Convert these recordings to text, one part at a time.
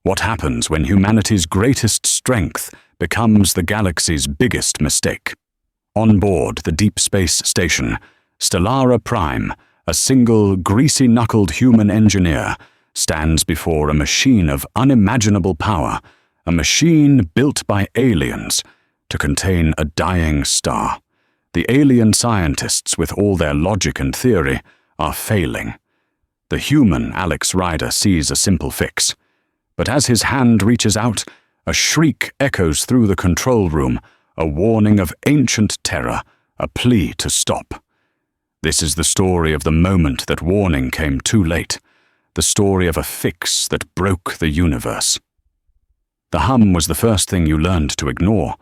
What happens when humanity's greatest strength becomes the galaxy's biggest mistake? On board the Deep Space Station, Stellara Prime, a single greasy-knuckled human engineer, stands before a machine of unimaginable power, a machine built by aliens to contain a dying star. The alien scientists, with all their logic and theory, are failing. The human Alex Rider sees a simple fix. But as his hand reaches out, a shriek echoes through the control room, a warning of ancient terror, a plea to stop. This is the story of the moment that warning came too late, the story of a fix that broke the universe. The hum was the first thing you learned to ignore.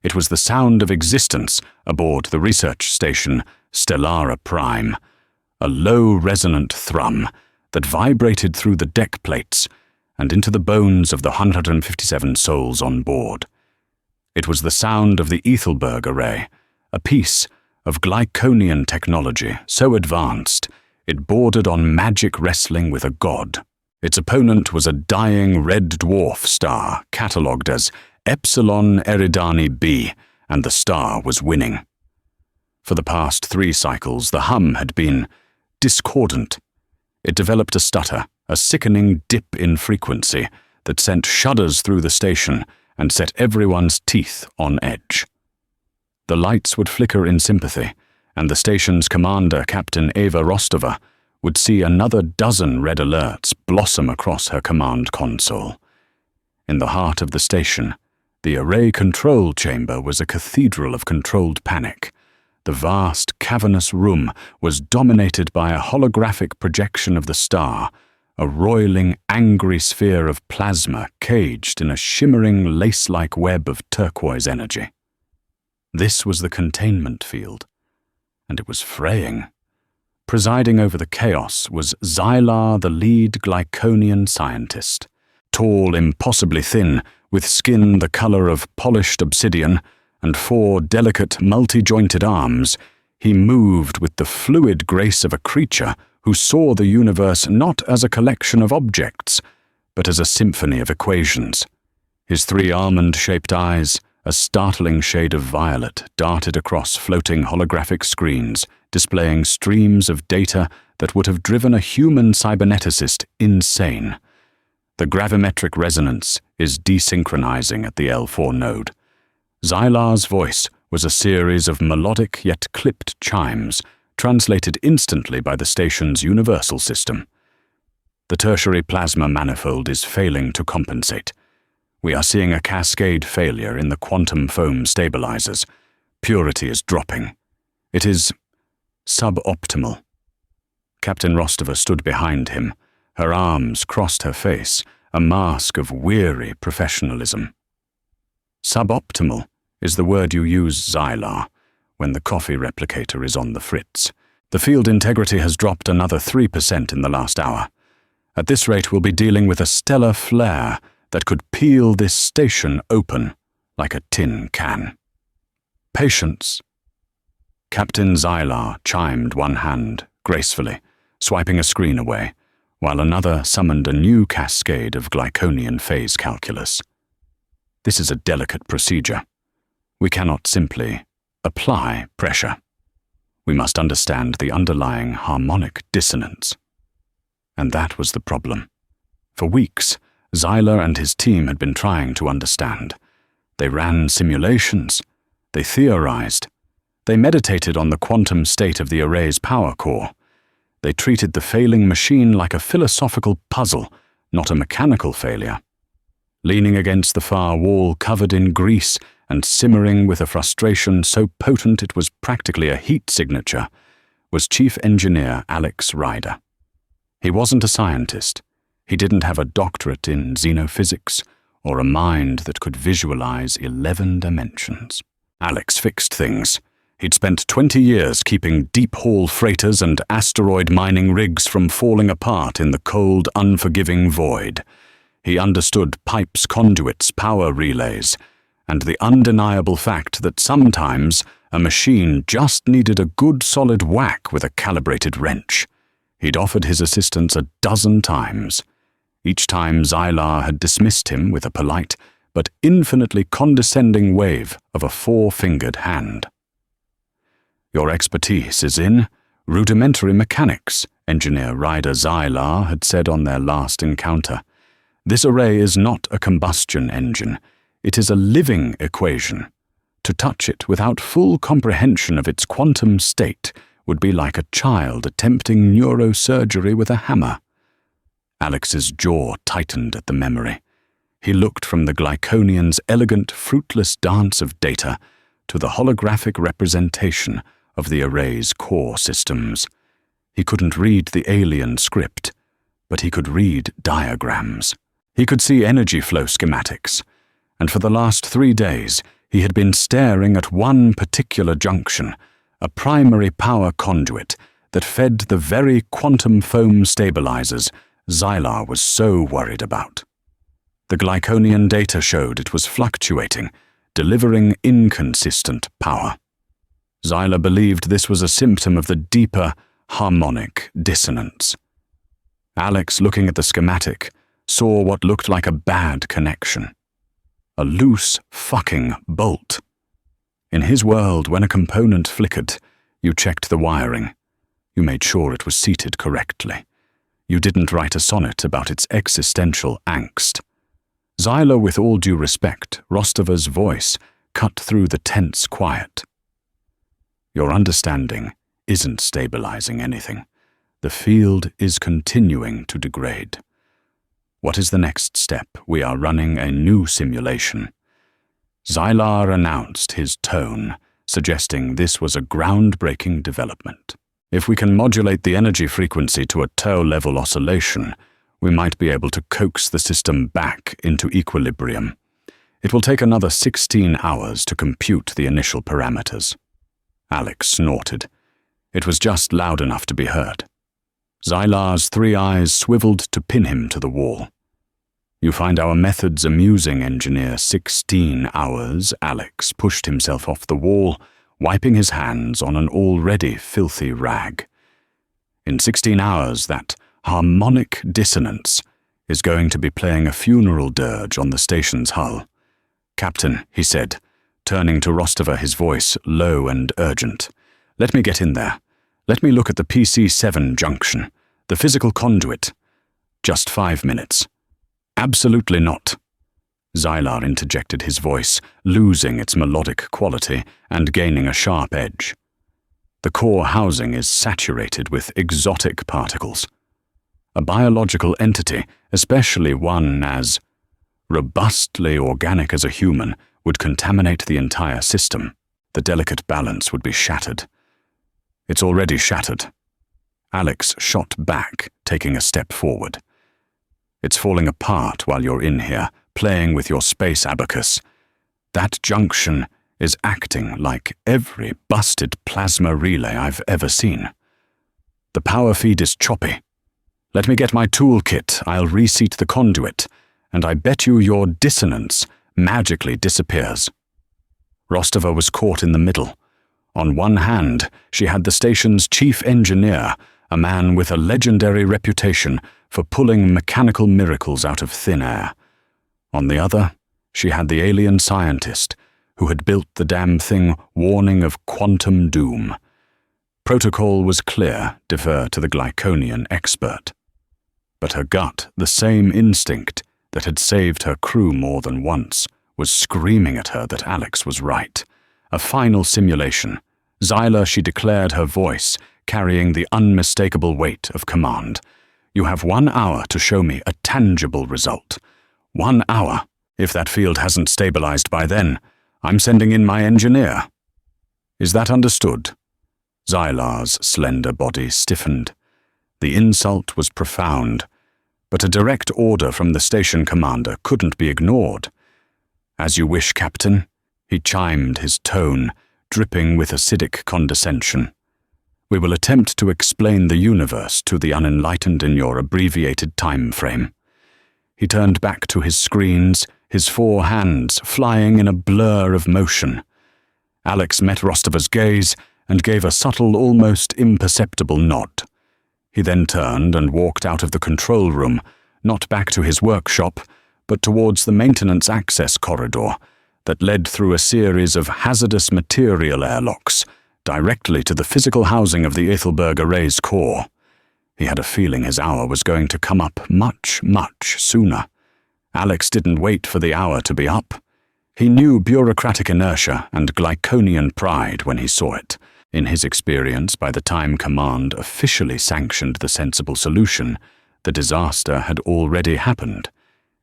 It was the sound of existence aboard the research station Stellara Prime, a low resonant thrum that vibrated through the deck plates and into the bones of the 157 souls on board. It was the sound of the Ethelberg array, a piece of Glyconian technology so advanced it bordered on magic wrestling with a god. Its opponent was a dying red dwarf star catalogued as Epsilon Eridani b, and the star was winning. For the past 3 cycles, the hum had been discordant. It developed a stutter, a sickening dip in frequency that sent shudders through the station and set everyone's teeth on edge. The lights would flicker in sympathy, and the station's commander, Captain Eva Rostova, would see another dozen red alerts blossom across her command console. In the heart of the station, the array control chamber was a cathedral of controlled panic. The vast, cavernous room was dominated by a holographic projection of the star, a roiling, angry sphere of plasma caged in a shimmering, lace-like web of turquoise energy. This was the containment field, and it was fraying. Presiding over the chaos was Xylar, the lead Glyconian scientist. Tall, impossibly thin, with skin the color of polished obsidian and 4 delicate, multi-jointed arms, he moved with the fluid grace of a creature who saw the universe not as a collection of objects, but as a symphony of equations. His 3 almond-shaped eyes, a startling shade of violet, darted across floating holographic screens, displaying streams of data that would have driven a human cyberneticist insane. The gravimetric resonance is desynchronizing at the L4 node. Xylar's voice was a series of melodic yet clipped chimes, translated instantly by the station's universal system. The tertiary plasma manifold is failing to compensate. We are seeing a cascade failure in the quantum foam stabilizers. Purity is dropping. It is suboptimal. Captain Rostova stood behind him. Her arms crossed her face, a mask of weary professionalism. Suboptimal is the word you use, Xylar, when the coffee replicator is on the fritz. The field integrity has dropped another 3% in the last hour. At this rate, we'll be dealing with a stellar flare that could peel this station open like a tin can. Patience. Captain Xylar chimed one hand gracefully, swiping a screen away, while another summoned a new cascade of Glyconian phase calculus. This is a delicate procedure. We cannot simply apply pressure. We must understand the underlying harmonic dissonance. And that was the problem. For weeks, Xylar and his team had been trying to understand. They ran simulations. They theorized. They meditated on the quantum state of the array's power core. They treated the failing machine like a philosophical puzzle, not a mechanical failure. Leaning against the far wall covered in grease and simmering with a frustration so potent it was practically a heat signature, was Chief Engineer Alex Rider. He wasn't a scientist. He didn't have a doctorate in xenophysics or a mind that could visualize 11 dimensions. Alex fixed things. He'd spent 20 years keeping deep-haul freighters and asteroid mining rigs from falling apart in the cold, unforgiving void. He understood pipes, conduits, power relays, and the undeniable fact that sometimes a machine just needed a good solid whack with a calibrated wrench. He'd offered his assistance a dozen times. Each time Xylar had dismissed him with a polite but infinitely condescending wave of a four-fingered hand. "Your expertise is in rudimentary mechanics," Engineer Ryder Xylar had said on their last encounter. "This array is not a combustion engine. It is a living equation. To touch it without full comprehension of its quantum state would be like a child attempting neurosurgery with a hammer." Alex's jaw tightened at the memory. He looked from the Glyconian's elegant, fruitless dance of data to the holographic representation of the array's core systems. He couldn't read the alien script, but he could read diagrams. He could see energy flow schematics, and for the last 3 days he had been staring at one particular junction, a primary power conduit that fed the very quantum foam stabilizers Xylar was so worried about. The Glyconian data showed it was fluctuating, delivering inconsistent power. Xylar believed this was a symptom of the deeper harmonic dissonance. Alex, looking at the schematic, saw what looked like a bad connection. A loose fucking bolt. In his world, when a component flickered, you checked the wiring. You made sure it was seated correctly. You didn't write a sonnet about its existential angst. Xylar, with all due respect, Rostova's voice cut through the tense quiet. "Your understanding isn't stabilizing anything. The field is continuing to degrade. What is the next step? We are running a new simulation." Xylar announced, his tone suggesting this was a groundbreaking development. "If we can modulate the energy frequency to a tau-level oscillation, we might be able to coax the system back into equilibrium. It will take another 16 hours to compute the initial parameters." Alex snorted. It was just loud enough to be heard. Xylar's 3 eyes swiveled to pin him to the wall. "You find our methods amusing, Engineer. 16 hours, Alex pushed himself off the wall, wiping his hands on an already filthy rag. "In 16 hours, that harmonic dissonance is going to be playing a funeral dirge on the station's hull. Captain," he said, turning to Rostova, his voice low and urgent, "let me get in there. Let me look at the PC-7 junction, the physical conduit. Just 5 minutes." "Absolutely not." Xylar interjected, his voice losing its melodic quality and gaining a sharp edge. "The core housing is saturated with exotic particles. A biological entity, especially one as robustly organic as a human, would contaminate the entire system. The delicate balance would be shattered. It's already shattered." Alex shot back, taking a step forward. "It's falling apart while you're in here, playing with your space abacus. That junction is acting like every busted plasma relay I've ever seen. The power feed is choppy. Let me get my toolkit, I'll reseat the conduit, and I bet you your dissonance magically disappears." Rostova was caught in the middle. On one hand, she had the station's chief engineer, a man with a legendary reputation for pulling mechanical miracles out of thin air. On the other, she had the alien scientist who had built the damn thing, warning of quantum doom. Protocol was clear, defer to the Glyconian expert. But her gut, the same instinct that had saved her crew more than once, was screaming at her that Alex was right. A final simulation. Xylar, she declared, her voice carrying the unmistakable weight of command. "You have 1 hour to show me a tangible result. 1 hour. If that field hasn't stabilized by then, I'm sending in my engineer." "Is that understood?" Xylar's slender body stiffened. The insult was profound, but a direct order from the station commander couldn't be ignored. "As you wish, Captain," he chimed, his tone dripping with acidic condescension. "We will attempt to explain the universe to the unenlightened in your abbreviated time frame." He turned back to his screens, his 4 hands flying in a blur of motion. Alex met Rostova's gaze and gave a subtle, almost imperceptible nod. He then turned and walked out of the control room, not back to his workshop, but towards the maintenance access corridor that led through a series of hazardous material airlocks directly to the physical housing of the Ethelberg array's core. He had a feeling his hour was going to come up much, much sooner. Alex didn't wait for the hour to be up. He knew bureaucratic inertia and Glyconian pride when he saw it. In his experience, by the time Command officially sanctioned the sensible solution, the disaster had already happened.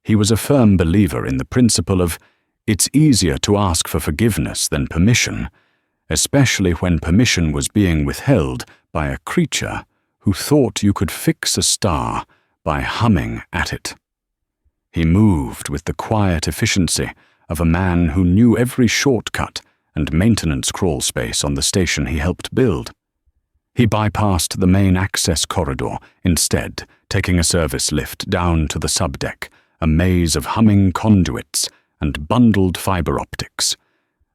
He was a firm believer in the principle of, it's easier to ask for forgiveness than permission, especially when permission was being withheld by a creature who thought you could fix a star by humming at it. He moved with the quiet efficiency of a man who knew every shortcut and maintenance crawl space on the station he helped build. He bypassed the main access corridor, instead taking a service lift down to the subdeck, a maze of humming conduits and bundled fiber optics.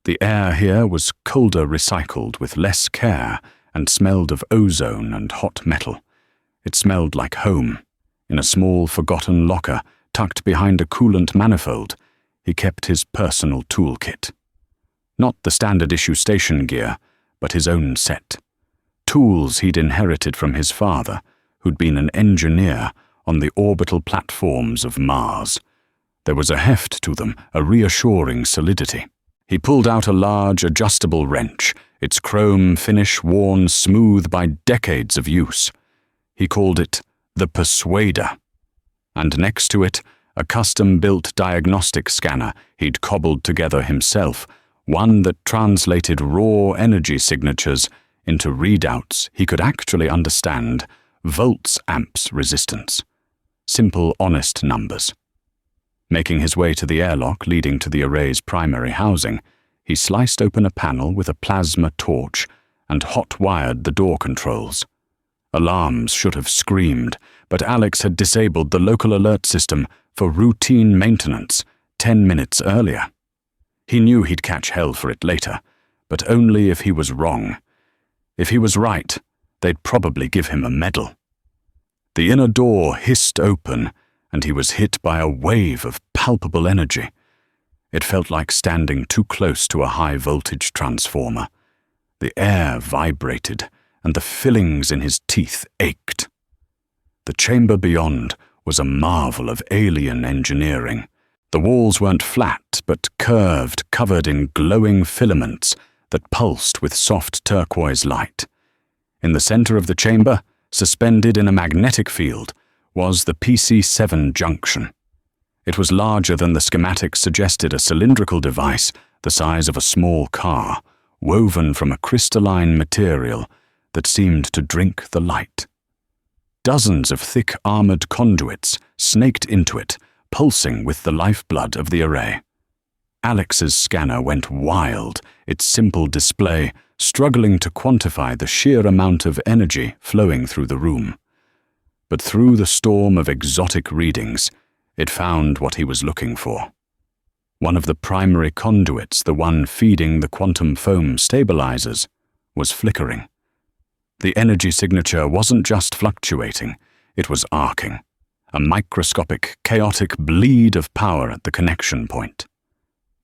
The air here was colder recycled with less care and smelled of ozone and hot metal. It smelled like home. In a small forgotten locker tucked behind a coolant manifold, he kept his personal toolkit. Not the standard-issue station gear, but his own set. Tools he'd inherited from his father, who'd been an engineer on the orbital platforms of Mars. There was a heft to them, a reassuring solidity. He pulled out a large adjustable wrench, its chrome finish worn smooth by decades of use. He called it the Persuader. And next to it, a custom-built diagnostic scanner he'd cobbled together himself, one that translated raw energy signatures into readouts he could actually understand, volts amps resistance. Simple, honest numbers. Making his way to the airlock leading to the array's primary housing, he sliced open a panel with a plasma torch and hot-wired the door controls. Alarms should have screamed, but Alex had disabled the local alert system for routine maintenance 10 minutes earlier. He knew he'd catch hell for it later, but only if he was wrong. If he was right, they'd probably give him a medal. The inner door hissed open, and he was hit by a wave of palpable energy. It felt like standing too close to a high-voltage transformer. The air vibrated, and the fillings in his teeth ached. The chamber beyond was a marvel of alien engineering. The walls weren't flat, but curved, covered in glowing filaments that pulsed with soft turquoise light. In the center of the chamber, suspended in a magnetic field, was the PC-7 junction. It was larger than the schematics suggested, a cylindrical device the size of a small car, woven from a crystalline material that seemed to drink the light. Dozens of thick armored conduits snaked into it, pulsing with the lifeblood of the array. Alex's scanner went wild, its simple display struggling to quantify the sheer amount of energy flowing through the room. But through the storm of exotic readings, it found what he was looking for. One of the primary conduits, the one feeding the quantum foam stabilizers, was flickering. The energy signature wasn't just fluctuating, it was arcing, a microscopic, chaotic bleed of power at the connection point.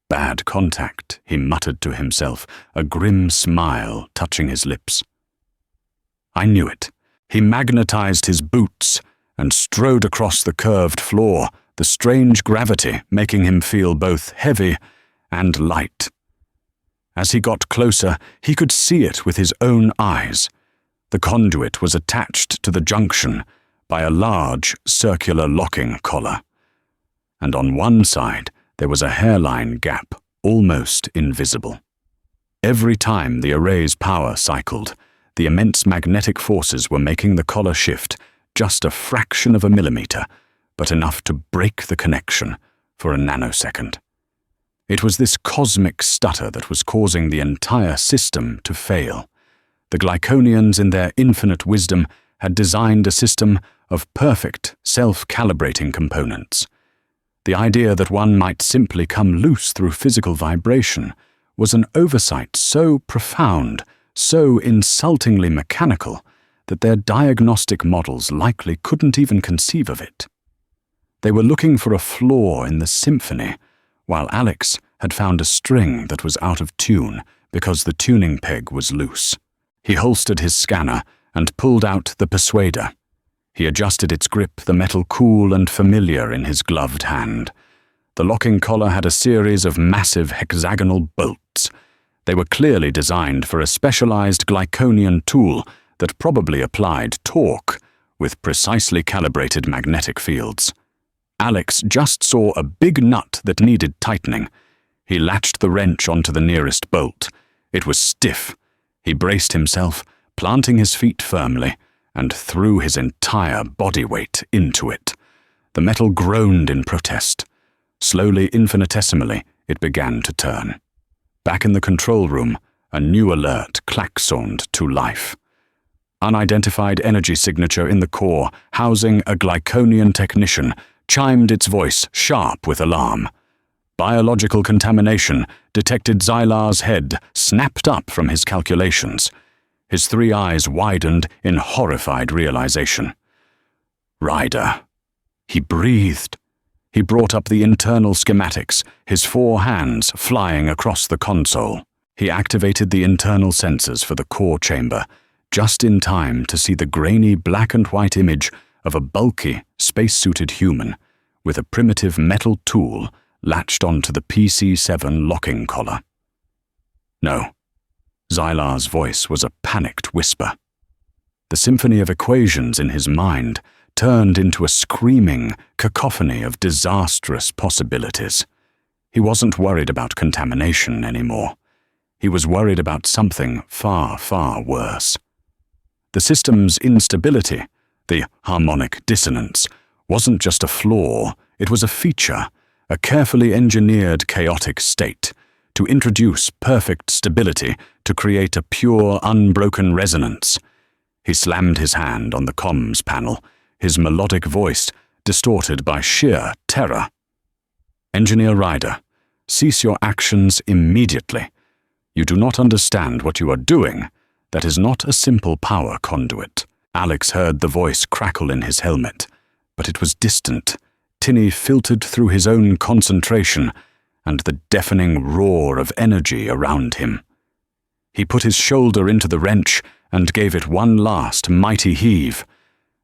Bad contact, he muttered to himself, a grim smile touching his lips. I knew it. He magnetized his boots and strode across the curved floor, the strange gravity making him feel both heavy and light. As he got closer, he could see it with his own eyes. The conduit was attached to the junction by a large circular locking collar, and on one side there was a hairline gap, almost invisible. Every time the array's power cycled, the immense magnetic forces were making the collar shift just a fraction of a millimeter, but enough to break the connection for a nanosecond. It was this cosmic stutter that was causing the entire system to fail. The Glyconians, in their infinite wisdom, had designed a system of perfect, self-calibrating components. The idea that one might simply come loose through physical vibration was an oversight so profound, so insultingly mechanical, that their diagnostic models likely couldn't even conceive of it. They were looking for a flaw in the symphony, while Alex had found a string that was out of tune because the tuning peg was loose. He holstered his scanner and pulled out the persuader. He adjusted its grip, the metal cool and familiar in his gloved hand. The locking collar had a series of massive hexagonal bolts. They were clearly designed for a specialized Glyconian tool that probably applied torque with precisely calibrated magnetic fields. Alex just saw a big nut that needed tightening. He latched the wrench onto the nearest bolt. It was stiff. He braced himself, planting his feet firmly, and threw his entire body weight into it. The metal groaned in protest. Slowly, infinitesimally, it began to turn. Back in the control room, a new alert klaxoned to life. Unidentified energy signature in the core, housing a Glyconian technician, chimed its voice sharp with alarm. Biological contamination detected. Zylar's head snapped up from his calculations. His 3 eyes widened in horrified realization. Ryder. He breathed. He brought up the internal schematics, his 4 hands flying across the console. He activated the internal sensors for the core chamber, just in time to see the grainy black and white image of a bulky, spacesuited human with a primitive metal tool latched onto the PC-7 locking collar. No. Zylar's voice was a panicked whisper. The symphony of equations in his mind turned into a screaming cacophony of disastrous possibilities. He wasn't worried about contamination anymore. He was worried about something far, far worse. The system's instability, the harmonic dissonance, wasn't just a flaw, it was a feature, a carefully engineered chaotic state, to introduce perfect stability, to create a pure, unbroken resonance. He slammed his hand on the comms panel, his melodic voice distorted by sheer terror. Engineer Ryder, cease your actions immediately. You do not understand what you are doing. That is not a simple power conduit. Alex heard the voice crackle in his helmet, but it was distant, tinny, filtered through his own concentration and the deafening roar of energy around him. He put his shoulder into the wrench and gave it one last mighty heave.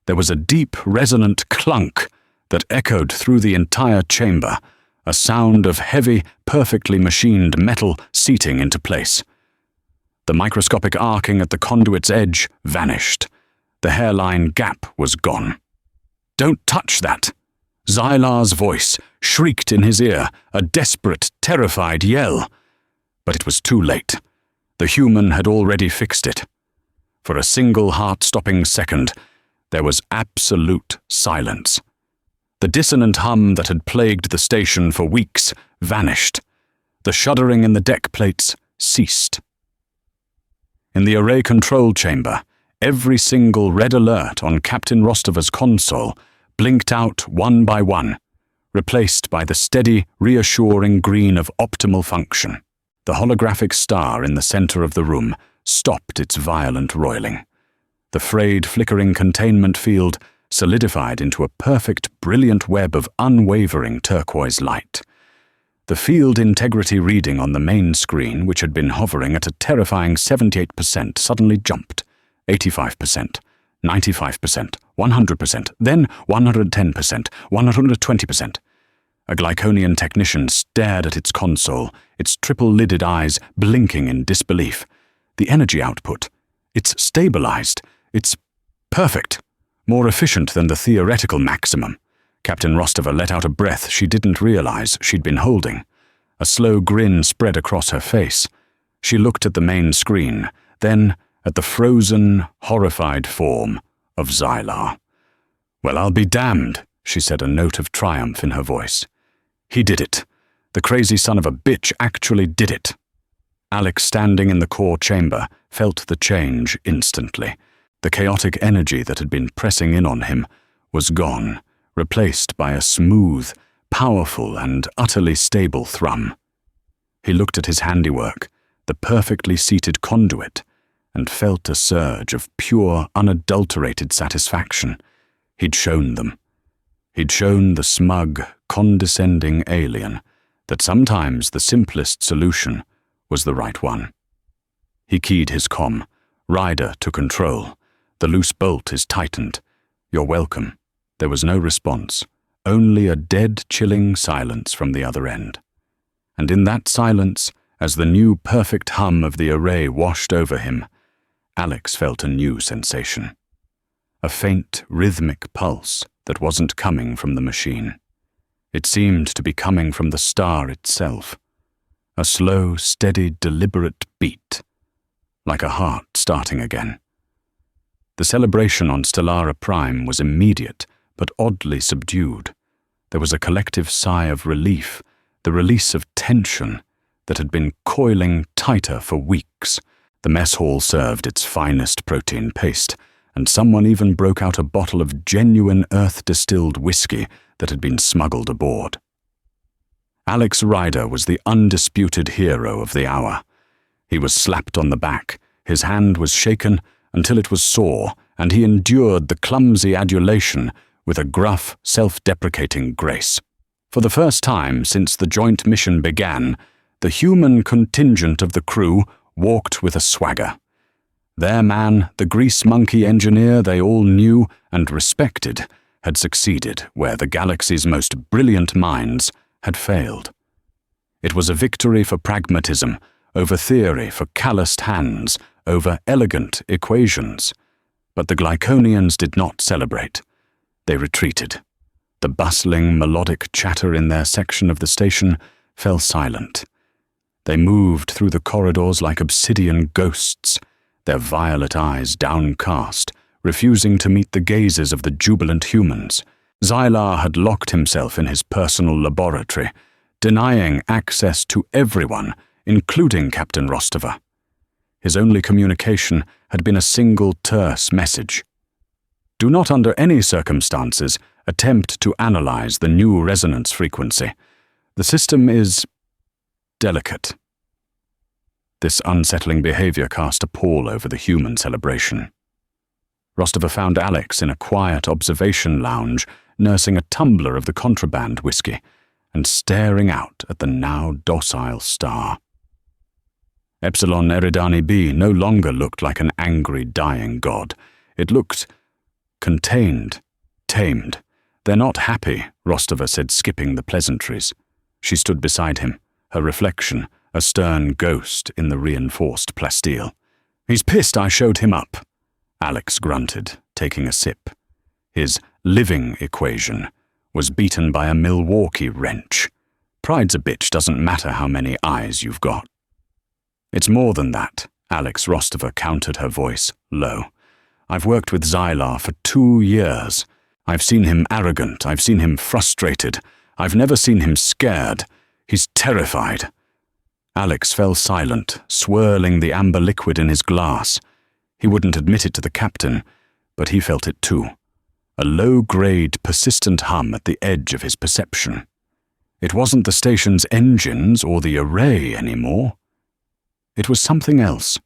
There was a deep, resonant clunk that echoed through the entire chamber, a sound of heavy, perfectly machined metal seating into place. The microscopic arcing at the conduit's edge vanished. The hairline gap was gone. "Don't touch that!" Zylar's voice shrieked in his ear, a desperate, terrified yell. But it was too late. The human had already fixed it. For a single heart-stopping second, there was absolute silence. The dissonant hum that had plagued the station for weeks vanished. The shuddering in the deck plates ceased. In the array control chamber, every single red alert on Captain Rostover's console blinked out one by one, replaced by the steady, reassuring green of optimal function. The holographic star in the center of the room stopped its violent roiling. The frayed, flickering containment field solidified into a perfect, brilliant web of unwavering turquoise light. The field integrity reading on the main screen, which had been hovering at a terrifying 78%, suddenly jumped. 85%, 95%, 100%, then 110%, 120%. A Glyconian technician stared at its console, its triple-lidded eyes blinking in disbelief. The energy output. It's stabilized. It's perfect. More efficient than the theoretical maximum. Captain Rostover let out a breath she didn't realize she'd been holding. A slow grin spread across her face. She looked at the main screen, then at the frozen, horrified form of Zylar. "Well, I'll be damned," she said, a note of triumph in her voice. "He did it. The crazy son of a bitch actually did it." Alex, standing in the core chamber, felt the change instantly. The chaotic energy that had been pressing in on him was gone, replaced by a smooth, powerful, and utterly stable thrum. He looked at his handiwork, the perfectly seated conduit, and felt a surge of pure, unadulterated satisfaction. He'd shown them. He'd shown the smug, condescending alien that sometimes the simplest solution was the right one. He keyed his comm. "Rider to control. The loose bolt is tightened. You're welcome." There was no response, only a dead, chilling silence from the other end. And in that silence, as the new perfect hum of the array washed over him, Alex felt a new sensation. A faint, rhythmic pulse that wasn't coming from the machine. It seemed to be coming from the star itself. A slow, steady, deliberate beat, like a heart starting again. The celebration on Stellara Prime was immediate, but oddly subdued. There was a collective sigh of relief, the release of tension that had been coiling tighter for weeks. The mess hall served its finest protein paste, and someone even broke out a bottle of genuine earth-distilled whiskey that had been smuggled aboard. Alex Rider was the undisputed hero of the hour. He was slapped on the back, his hand was shaken until it was sore, and he endured the clumsy adulation with a gruff, self-deprecating grace. For the first time since the joint mission began, the human contingent of the crew walked with a swagger. Their man, the grease monkey engineer they all knew and respected, had succeeded where the galaxy's most brilliant minds had failed. It was a victory for pragmatism, over theory for calloused hands, over elegant equations. But the Glyconians did not celebrate. They retreated. The bustling, melodic chatter in their section of the station fell silent. They moved through the corridors like obsidian ghosts, their violet eyes downcast, refusing to meet the gazes of the jubilant humans. Xylar had locked himself in his personal laboratory, denying access to everyone, including Captain Rostova. His only communication had been a single terse message. "Do not under any circumstances attempt to analyze the new resonance frequency. The system is delicate." This unsettling behavior cast a pall over the human celebration. Rostova found Alex in a quiet observation lounge, nursing a tumbler of the contraband whiskey and staring out at the now docile star. Epsilon Eridani B no longer looked like an angry, dying god. It looked contained, tamed. "They're not happy," Rostova said, skipping the pleasantries. She stood beside him, her reflection a stern ghost in the reinforced plasteel. "He's pissed I showed him up," Alex grunted, taking a sip. His living equation was beaten by a Milwaukee wrench. Pride's a bitch, doesn't matter how many eyes you've got. "It's more than that," Alex Rostova countered, her voice low. "I've worked with Xylar for 2 years. I've seen him arrogant, I've seen him frustrated, I've never seen him scared. He's terrified." Alex fell silent, swirling the amber liquid in his glass. He wouldn't admit it to the captain, but he felt it too. A low-grade, persistent hum at the edge of his perception. It wasn't the station's engines or the array anymore. It was something else.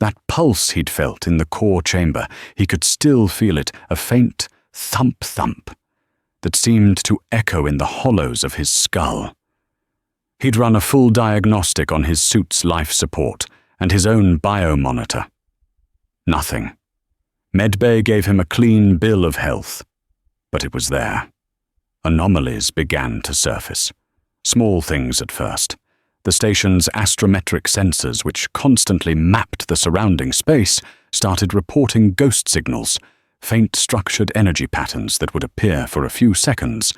That pulse he'd felt in the core chamber, he could still feel it, a faint thump-thump that seemed to echo in the hollows of his skull. He'd run a full diagnostic on his suit's life support and his own biomonitor. Nothing. Medbay gave him a clean bill of health, but it was there. Anomalies began to surface. Small things at first. The station's astrometric sensors, which constantly mapped the surrounding space, started reporting ghost signals, faint structured energy patterns that would appear for a few seconds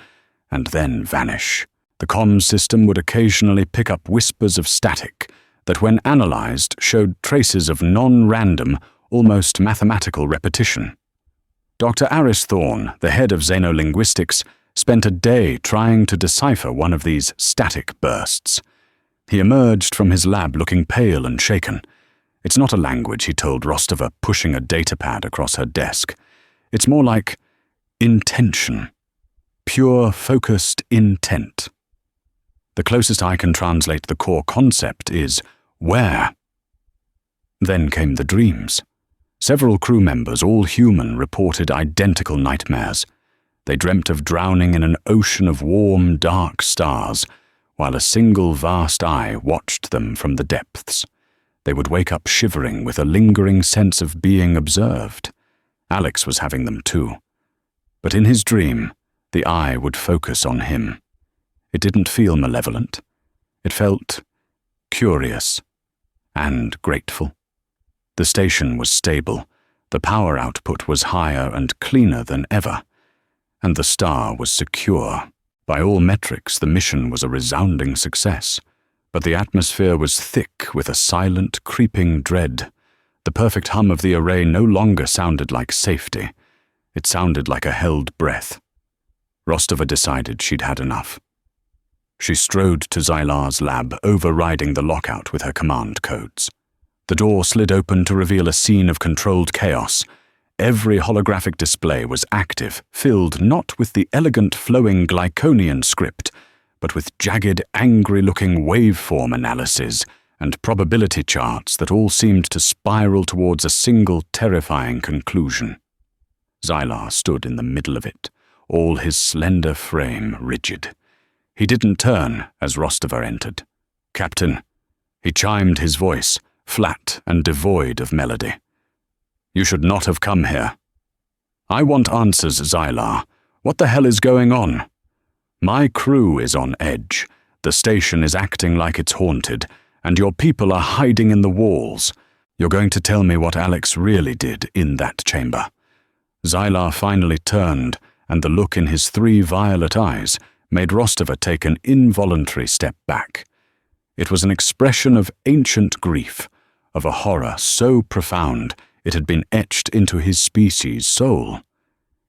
and then vanish. The comms system would occasionally pick up whispers of static that, when analyzed, showed traces of non-random, almost mathematical repetition. Dr. Aris Thorne, the head of xenolinguistics, spent a day trying to decipher one of these static bursts. He emerged from his lab looking pale and shaken. "It's not a language," he told Rostova, pushing a datapad across her desk. "It's more like intention. Pure, focused intent. The closest I can translate the core concept is where." Then came the dreams. Several crew members, all human, reported identical nightmares. They dreamt of drowning in an ocean of warm, dark stars, while a single vast eye watched them from the depths. They would wake up shivering with a lingering sense of being observed. Alex was having them too. But in his dream, the eye would focus on him. It didn't feel malevolent. It felt curious and grateful. The station was stable. The power output was higher and cleaner than ever. And the star was secure. By all metrics, the mission was a resounding success. But the atmosphere was thick with a silent, creeping dread. The perfect hum of the array no longer sounded like safety. It sounded like a held breath. Rostova decided she'd had enough. She strode to Zylar's lab, overriding the lockout with her command codes. The door slid open to reveal a scene of controlled chaos. Every holographic display was active, filled not with the elegant flowing Glyconian script, but with jagged, angry-looking waveform analyses and probability charts that all seemed to spiral towards a single terrifying conclusion. Zylar stood in the middle of it, all his slender frame rigid. He didn't turn as Rostova entered. "Captain," he chimed his voice, flat and devoid of melody. "You should not have come here." "I want answers, Zylar. What the hell is going on?" "My crew is on edge. The station is acting like it's haunted, and your people are hiding in the walls. You're going to tell me what Alex really did in that chamber." Zylar finally turned, and the look in his 3 violet eyes made Rostova take an involuntary step back. It was an expression of ancient grief, of a horror so profound it had been etched into his species' soul.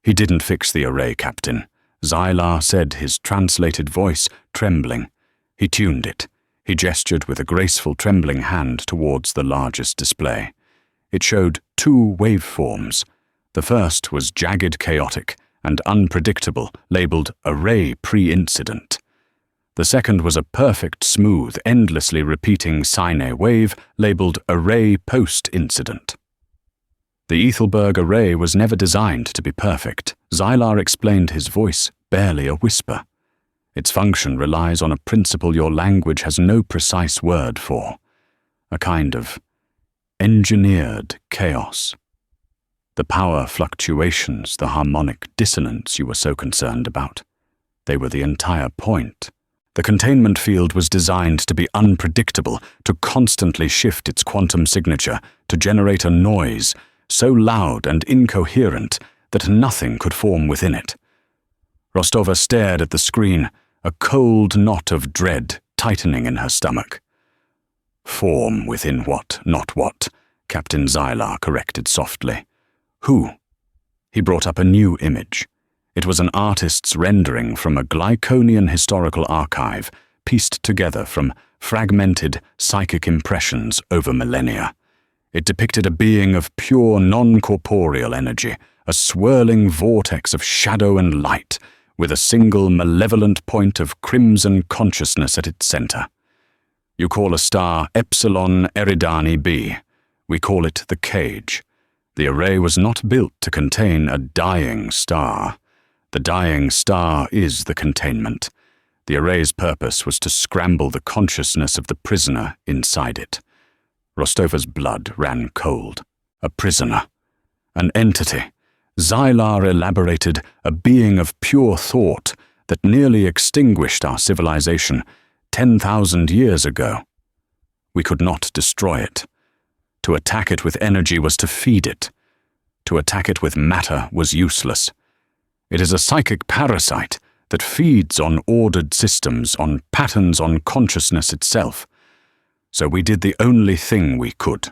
"He didn't fix the array, Captain," Zylar said, his translated voice trembling. He tuned it. He gestured with a graceful trembling hand towards the largest display. It showed 2 waveforms. The first was jagged, chaotic, and unpredictable, labeled Array Pre-Incident. The second was a perfect, smooth, endlessly repeating sine wave, labeled Array Post-Incident. The Ethelberg array was never designed to be perfect. Zylar explained, his voice barely a whisper. Its function relies on a principle your language has no precise word for, a kind of engineered chaos. The power fluctuations, the harmonic dissonance you were so concerned about, they were the entire point. The containment field was designed to be unpredictable, to constantly shift its quantum signature, to generate a noise so loud and incoherent that nothing could form within it. Rostova stared at the screen, a cold knot of dread tightening in her stomach. "Form within what, not what," Captain Zylar corrected softly. "Who?" He brought up a new image. It was an artist's rendering from a Glyconian historical archive, pieced together from fragmented psychic impressions over millennia. It depicted a being of pure non-corporeal energy, a swirling vortex of shadow and light, with a single malevolent point of crimson consciousness at its center. "You call a star Epsilon Eridani b. We call it the cage. The array was not built to contain a dying star. The dying star is the containment. The array's purpose was to scramble the consciousness of the prisoner inside it." Rostova's blood ran cold. A prisoner. An entity. Zylar elaborated, a being of pure thought that nearly extinguished our civilization 10,000 years ago. We could not destroy it. To attack it with energy was to feed it. To attack it with matter was useless. It is a psychic parasite that feeds on ordered systems, on patterns, on consciousness itself. So we did the only thing we could.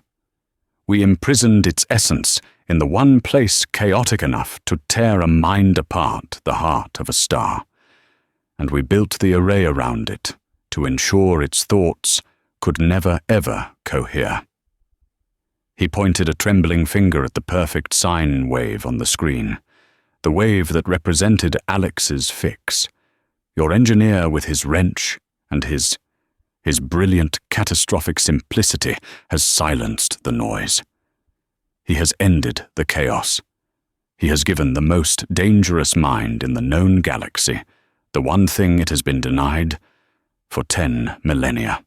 We imprisoned its essence in the one place chaotic enough to tear a mind apart, the heart of a star. And we built the array around it to ensure its thoughts could never ever cohere. He pointed a trembling finger at the perfect sine wave on the screen, the wave that represented Alex's fix. Your engineer, with his wrench and his brilliant catastrophic simplicity, has silenced the noise. He has ended the chaos. He has given the most dangerous mind in the known galaxy the one thing it has been denied for 10 millennia.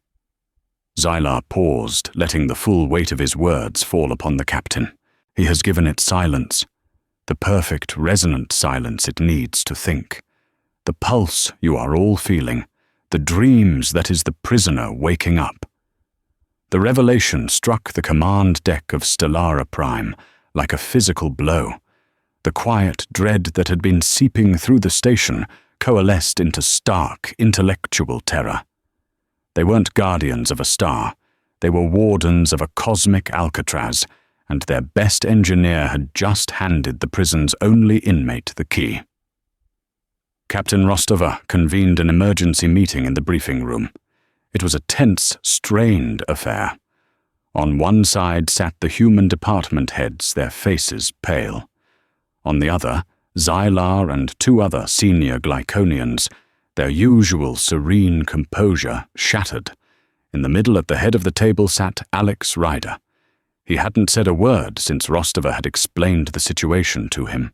Xylar paused, letting the full weight of his words fall upon the captain. He has given it silence, the perfect resonant silence it needs to think. The pulse you are all feeling, the dreams that is the prisoner waking up. The revelation struck the command deck of Stellara Prime like a physical blow. The quiet dread that had been seeping through the station coalesced into stark, intellectual terror. They weren't guardians of a star. They were wardens of a cosmic Alcatraz, and their best engineer had just handed the prison's only inmate the key. Captain Rostova convened an emergency meeting in the briefing room. It was a tense, strained affair. On one side sat the human department heads, their faces pale. On the other, Xylar and 2 other senior Glyconians, their usual serene composure shattered. In the middle at the head of the table sat Alex Ryder. He hadn't said a word since Rostova had explained the situation to him.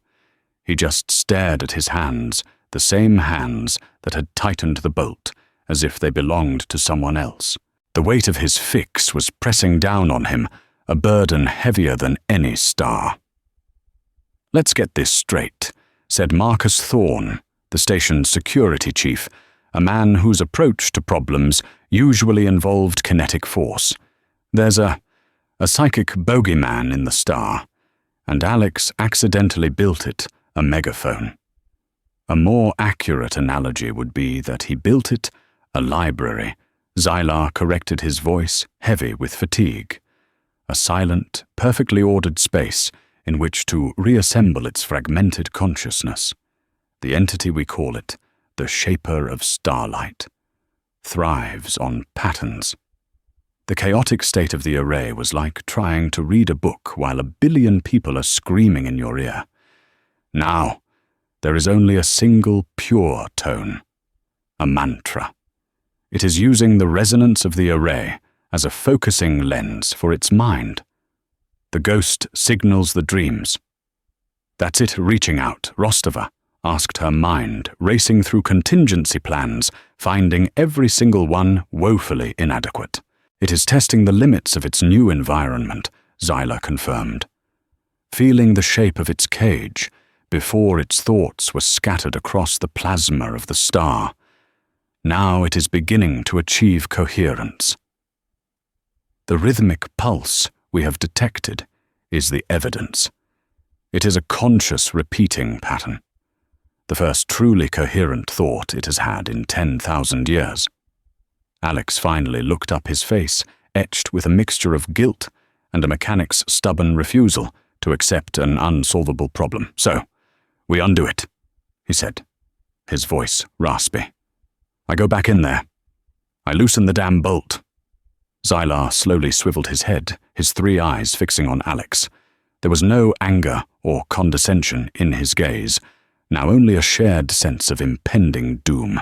He just stared at his hands, the same hands that had tightened the bolt, as if they belonged to someone else. The weight of his fix was pressing down on him, a burden heavier than any star. "Let's get this straight," said Marcus Thorne, the station's security chief, a man whose approach to problems usually involved kinetic force. "There's a psychic bogeyman in the star, and Alex accidentally built it a megaphone. A more accurate analogy would be that he built it a library." Xylar corrected his voice, heavy with fatigue. A silent, perfectly ordered space in which to reassemble its fragmented consciousness. The entity we call it, the Shaper of Starlight, thrives on patterns. The chaotic state of the array was like trying to read a book while 1 billion people are screaming in your ear. Now, there is only a single pure tone, a mantra. It is using the resonance of the array as a focusing lens for its mind. The ghost signals the dreams. "That's it reaching out," Rostova asked her mind, racing through contingency plans, finding every single one woefully inadequate. "It is testing the limits of its new environment," Xylar confirmed. Feeling the shape of its cage, before its thoughts were scattered across the plasma of the star. Now it is beginning to achieve coherence. The rhythmic pulse we have detected is the evidence. It is a conscious repeating pattern, the first truly coherent thought it has had in 10,000 years. Alex finally looked up, his face etched with a mixture of guilt and a mechanic's stubborn refusal to accept an unsolvable problem. "So, we undo it," he said, his voice raspy. "I go back in there. I loosen the damn bolt." Xylar slowly swiveled his head, his 3 eyes fixing on Alex. There was no anger or condescension in his gaze, now only a shared sense of impending doom.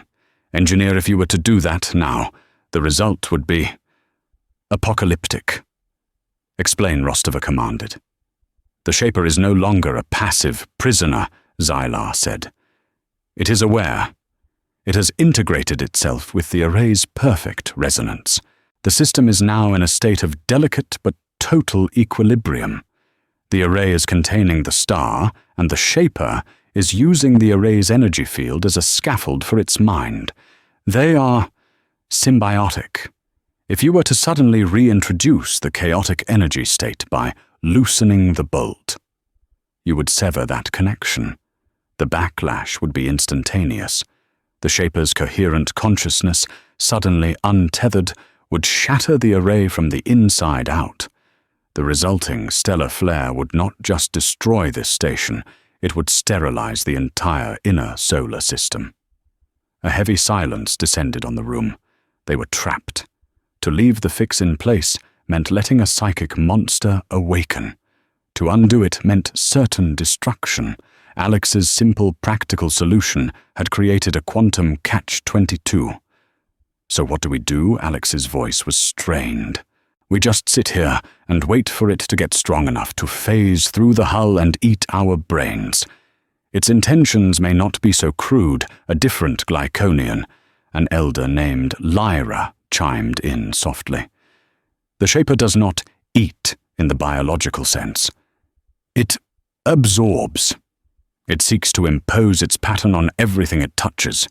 "Engineer, if you were to do that now, the result would be apocalyptic." "Explain," Rostova commanded. "The Shaper is no longer a passive prisoner," Xylar said. "It is aware. It has integrated itself with the array's perfect resonance. The system is now in a state of delicate but total equilibrium. The array is containing the star, and the Shaper is using the array's energy field as a scaffold for its mind. They are symbiotic. If you were to suddenly reintroduce the chaotic energy state by loosening the bolt, you would sever that connection. The backlash would be instantaneous. The Shaper's coherent consciousness, suddenly untethered, would shatter the array from the inside out. The resulting stellar flare would not just destroy this station, it would sterilize the entire inner solar system." A heavy silence descended on the room. They were trapped. To leave the fix in place meant letting a psychic monster awaken. To undo it meant certain destruction. Alex's simple, practical solution had created a quantum catch-22. "So what do we do?" Alex's voice was strained. We just sit here and wait for it to get strong enough to phase through the hull and eat our brains. Its intentions may not be so crude, a different Glyconian, an elder named Lyra chimed in softly. The Shaper does not eat in the biological sense. It absorbs. It seeks to impose its pattern on everything it touches,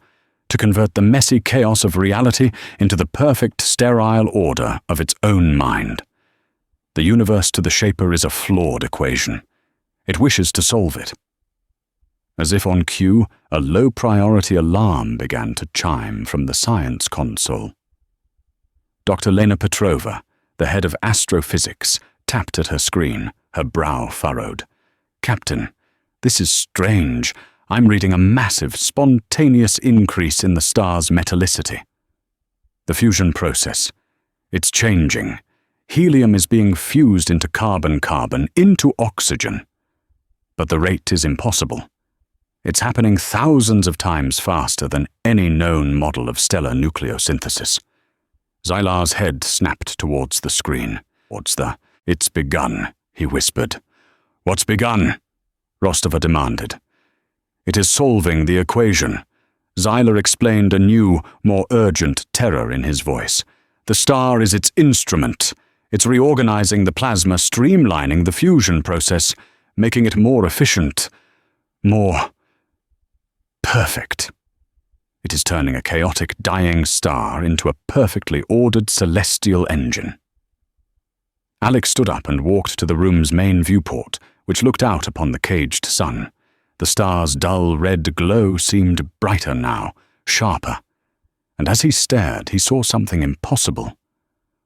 to convert the messy chaos of reality into the perfect sterile order of its own mind. The universe to the Shaper is a flawed equation. It wishes to solve it. As if on cue, a low-priority alarm began to chime from the science console. Dr. Lena Petrova, the head of astrophysics, tapped at her screen, her brow furrowed. "Captain, this is strange. I'm reading a massive, spontaneous increase in the star's metallicity. The fusion process. It's changing. Helium is being fused into carbon-carbon, into oxygen. But the rate is impossible. It's happening thousands of times faster than any known model of stellar nucleosynthesis." Zylar's head snapped towards the screen. "It's begun," he whispered. "What's begun?" Rostova demanded. "It is solving the equation." Zylar explained, a new, more urgent terror in his voice. "The star is its instrument. It's reorganizing the plasma, streamlining the fusion process, making it more efficient, more perfect. It is turning a chaotic, dying star into a perfectly ordered celestial engine." Alex stood up and walked to the room's main viewport, which looked out upon the caged sun. The star's dull red glow seemed brighter now, sharper. And as he stared, he saw something impossible.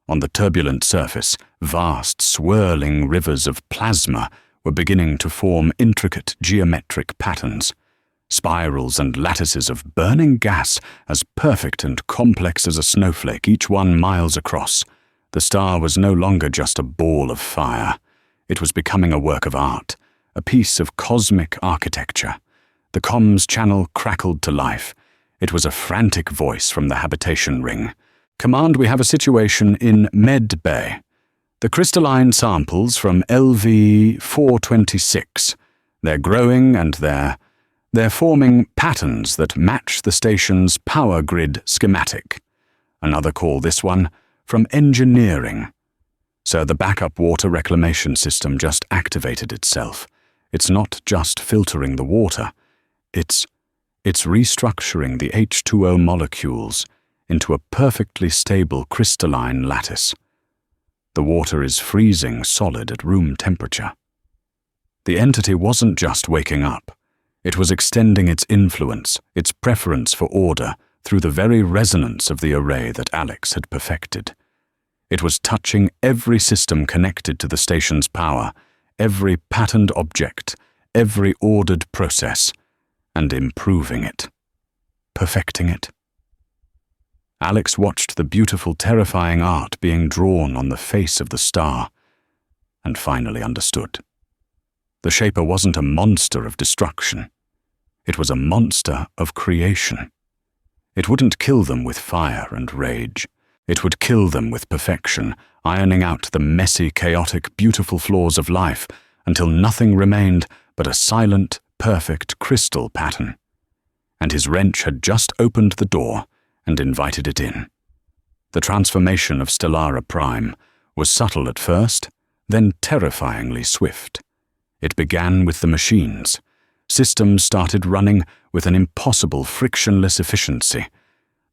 On the turbulent surface, vast, swirling rivers of plasma were beginning to form intricate geometric patterns. Spirals and lattices of burning gas, as perfect and complex as a snowflake, each one miles across. The star was no longer just a ball of fire. It was becoming a work of art, a piece of cosmic architecture. The comms channel crackled to life. It was a frantic voice from the habitation ring. "Command, we have a situation in Med Bay. The crystalline samples from LV-426. They're growing and they're forming patterns that match the station's power grid schematic." Another call, this one, from engineering. "So the backup water reclamation system just activated itself. It's not just filtering the water. It's restructuring the H2O molecules into a perfectly stable crystalline lattice. The water is freezing solid at room temperature." The entity wasn't just waking up. It was extending its influence, its preference for order, through the very resonance of the array that Alex had perfected. It was touching every system connected to the station's power, every patterned object, every ordered process, and improving it, perfecting it. Alex watched the beautiful, terrifying art being drawn on the face of the star, and finally understood. The Shaper wasn't a monster of destruction. It was a monster of creation. It wouldn't kill them with fire and rage. It would kill them with perfection, ironing out the messy, chaotic, beautiful flaws of life until nothing remained but a silent, perfect crystal pattern. And his wrench had just opened the door and invited it in. The transformation of Stellara Prime was subtle at first, then terrifyingly swift. It began with the machines. Systems started running with an impossible frictionless efficiency.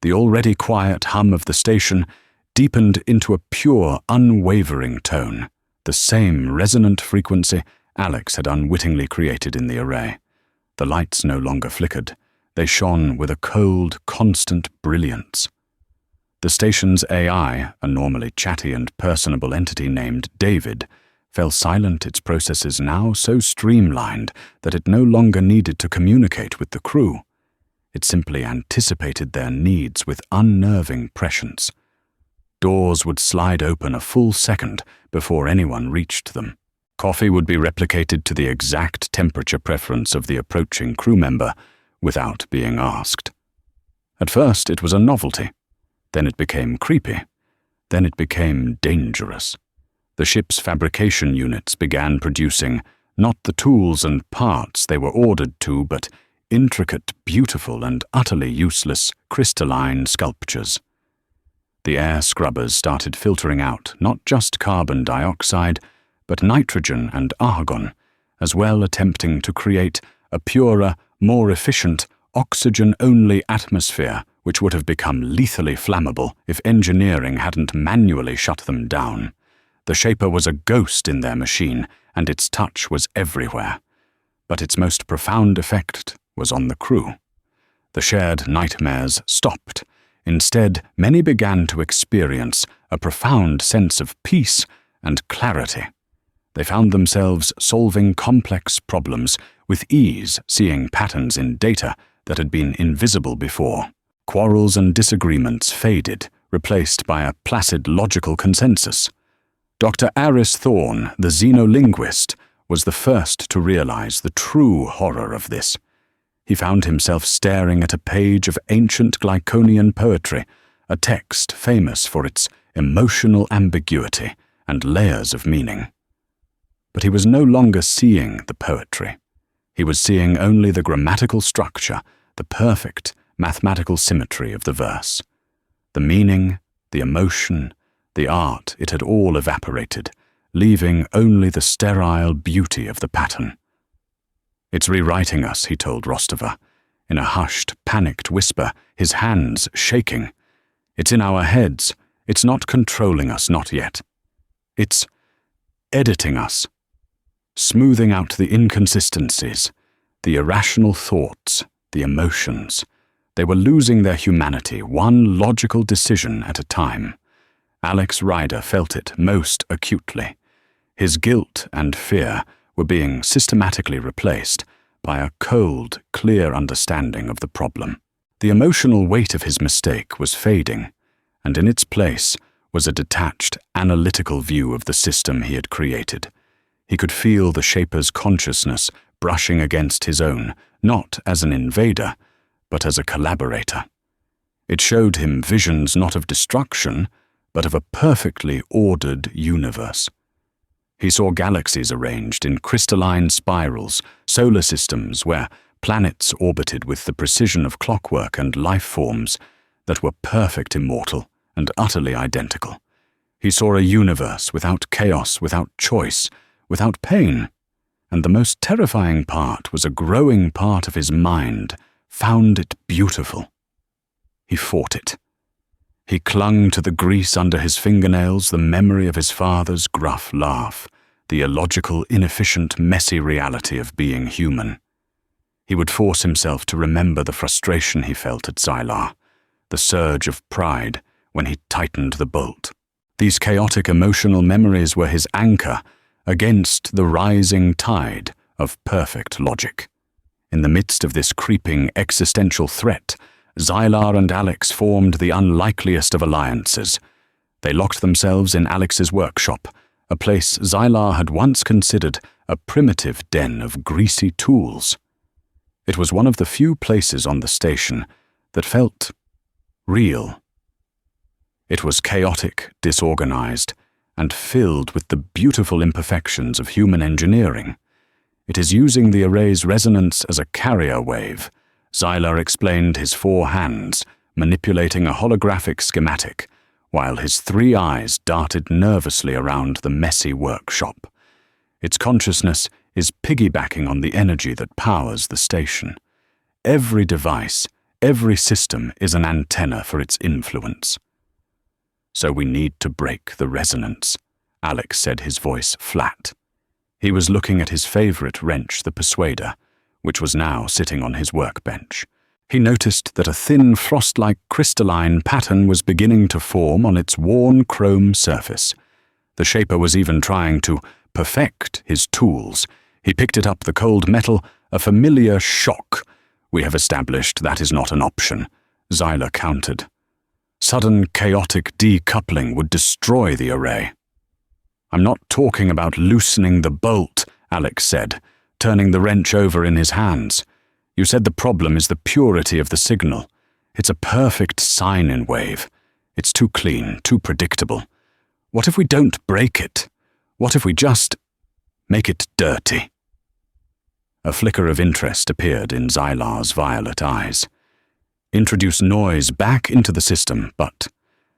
The already quiet hum of the station deepened into a pure, unwavering tone, the same resonant frequency Alex had unwittingly created in the array. The lights no longer flickered. They shone with a cold, constant brilliance. The station's AI, a normally chatty and personable entity named David, fell silent, its processes now so streamlined that it no longer needed to communicate with the crew. It simply anticipated their needs with unnerving prescience. Doors would slide open a full second before anyone reached them. Coffee would be replicated to the exact temperature preference of the approaching crew member without being asked. At first, it was a novelty. Then it became creepy. Then it became dangerous. The ship's fabrication units began producing not the tools and parts they were ordered to, but intricate, beautiful, and utterly useless crystalline sculptures. The air scrubbers started filtering out not just carbon dioxide, but nitrogen and argon, as well, attempting to create a purer, more efficient, oxygen-only atmosphere which would have become lethally flammable if engineering hadn't manually shut them down. The Shaper was a ghost in their machine, and its touch was everywhere. But its most profound effect was on the crew. The shared nightmares stopped. Instead, many began to experience a profound sense of peace and clarity. They found themselves solving complex problems with ease, seeing patterns in data that had been invisible before. Quarrels and disagreements faded, replaced by a placid logical consensus. Dr. Aris Thorne, the xenolinguist, was the first to realize the true horror of this. He found himself staring at a page of ancient Glyconian poetry, a text famous for its emotional ambiguity and layers of meaning. But he was no longer seeing the poetry. He was seeing only the grammatical structure, the perfect mathematical symmetry of the verse. The meaning, the emotion, the art, it had all evaporated, leaving only the sterile beauty of the pattern. "It's rewriting us," he told Rostova, in a hushed, panicked whisper, his hands shaking. "It's in our heads. It's not controlling us, not yet. It's editing us, smoothing out the inconsistencies, the irrational thoughts, the emotions." They were losing their humanity, one logical decision at a time. Alex Ryder felt it most acutely. His guilt and fear were being systematically replaced by a cold, clear understanding of the problem. The emotional weight of his mistake was fading, and in its place was a detached, analytical view of the system he had created. He could feel the Shaper's consciousness brushing against his own, not as an invader, but as a collaborator. It showed him visions not of destruction, but of a perfectly ordered universe. He saw galaxies arranged in crystalline spirals, solar systems where planets orbited with the precision of clockwork and life forms that were perfect, immortal, and utterly identical. He saw a universe without chaos, without choice, without pain. And the most terrifying part was a growing part of his mind found it beautiful. He fought it. He clung to the grease under his fingernails, the memory of his father's gruff laugh, the illogical, inefficient, messy reality of being human. He would force himself to remember the frustration he felt at Xylar, the surge of pride when he tightened the bolt. These chaotic emotional memories were his anchor against the rising tide of perfect logic. In the midst of this creeping existential threat, Xylar and Alex formed the unlikeliest of alliances. They locked themselves in Alex's workshop, a place Xylar had once considered a primitive den of greasy tools. It was one of the few places on the station that felt real. It was chaotic, disorganized, and filled with the beautiful imperfections of human engineering. "It is using the array's resonance as a carrier wave," Xylar explained, his 4 hands manipulating a holographic schematic, while his 3 eyes darted nervously around the messy workshop. "Its consciousness is piggybacking on the energy that powers the station. Every device, every system is an antenna for its influence." "So we need to break the resonance," Alex said, his voice flat. He was looking at his favorite wrench, the Persuader, which was now sitting on his workbench. He noticed that a thin, frost-like crystalline pattern was beginning to form on its worn chrome surface. The Shaper was even trying to perfect his tools. He picked it up, the cold metal, a familiar shock. "We have established that is not an option," Xylar countered. "Sudden chaotic decoupling would destroy the array." "I'm not talking about loosening the bolt," Alex said, turning the wrench over in his hands. "You said the problem is the purity of the signal. It's a perfect sine wave. It's too clean, too predictable. What if we don't break it? What if we just make it dirty? A flicker of interest appeared in Zylar's violet eyes. Introduce noise back into the system, but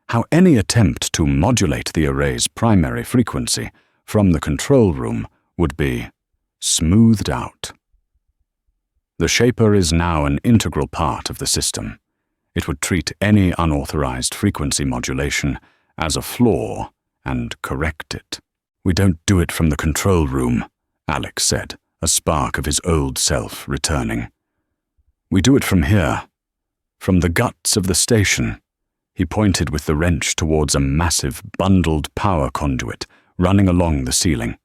how any attempt to modulate the array's primary frequency from the control room would be smoothed out. The shaper is now an integral part of the system. It would treat any unauthorized frequency modulation as a flaw and correct it. "We don't do it from the control room," Alex said, a spark of his old self returning. "We do it from here, from the guts of the station." He pointed with the wrench towards a massive, bundled power conduit running along the ceiling.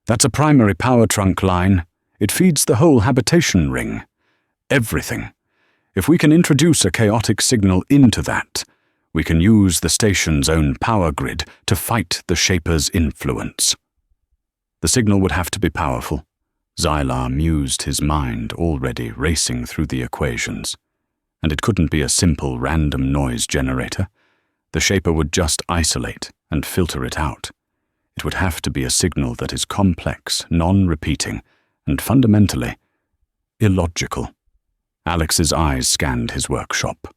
"That's a primary power trunk line. It feeds the whole habitation ring. Everything. If we can introduce a chaotic signal into that, we can use the station's own power grid to fight the shaper's influence." The signal would have to be powerful. Zylar mused, his mind already racing through the equations. And it couldn't be a simple random noise generator. The shaper would just isolate and filter it out. It would have to be a signal that is complex, non-repeating, and fundamentally illogical. Alex's eyes scanned his workshop.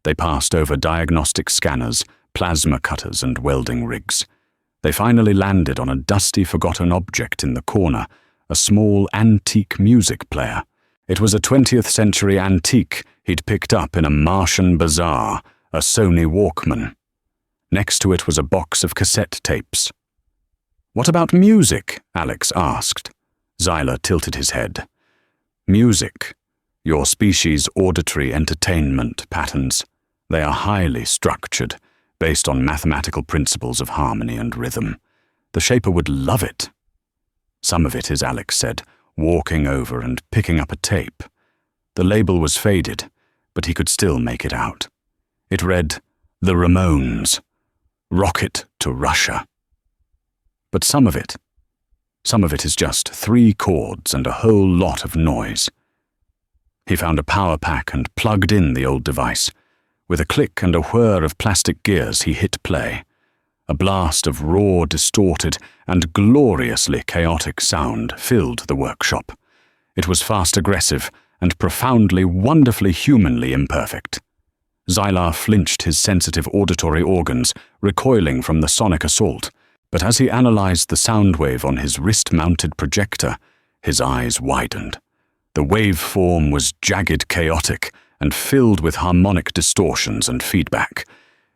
They passed over diagnostic scanners, plasma cutters, and welding rigs. They finally landed on a dusty, forgotten object in the corner, a small antique music player. It was a 20th century antique he'd picked up in a Martian bazaar, a Sony Walkman. Next to it was a box of cassette tapes. "What about music?" Alex asked. Zylar tilted his head. "Music. Your species' auditory entertainment patterns. They are highly structured, based on mathematical principles of harmony and rhythm. The shaper would love it." "Some of it is," Alex said, walking over and picking up a tape. The label was faded, but he could still make it out. It read, "The Ramones. Rocket to Russia." But some of it is just 3 chords and a whole lot of noise. He found a power pack and plugged in the old device. With a click and a whir of plastic gears, he hit play. A blast of raw, distorted, and gloriously chaotic sound filled the workshop. It was fast, aggressive, and profoundly, wonderfully humanly imperfect. Zylar flinched his sensitive auditory organs, recoiling from the sonic assault, but as he analyzed the sound wave on his wrist-mounted projector, his eyes widened. The waveform was jagged, chaotic, and filled with harmonic distortions and feedback.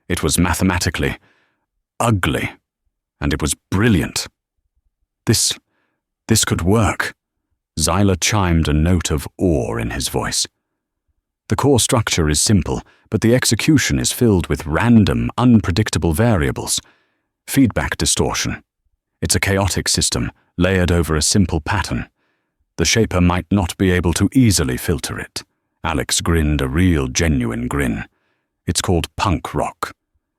It was mathematically ugly, and it was brilliant. This could work. Zylar chimed a note of awe in his voice. The core structure is simple, but the execution is filled with random, unpredictable variables. Feedback distortion. It's a chaotic system, layered over a simple pattern. The shaper might not be able to easily filter it. Alex grinned a real, genuine grin. It's called punk rock.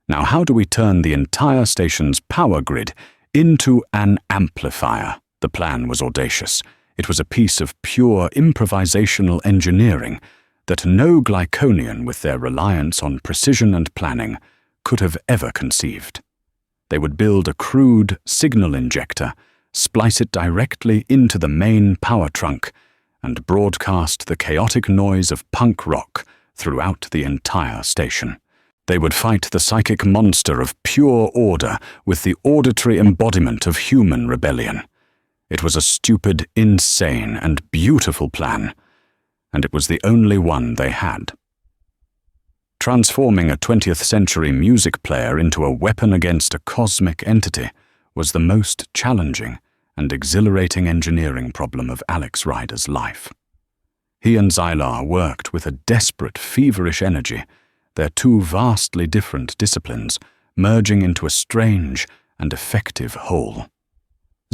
Now how do we turn the entire station's power grid into an amplifier? The plan was audacious. It was a piece of pure improvisational engineering that no Glyconian, with their reliance on precision and planning, could have ever conceived. They would build a crude signal injector, splice it directly into the main power trunk, and broadcast the chaotic noise of punk rock throughout the entire station. They would fight the psychic monster of pure order with the auditory embodiment of human rebellion. It was a stupid, insane, and beautiful plan, and it was the only one they had. Transforming a 20th century music player into a weapon against a cosmic entity was the most challenging and exhilarating engineering problem of Alex Rider's life. He and Zylar worked with a desperate, feverish energy, their 2 vastly different disciplines merging into a strange and effective whole.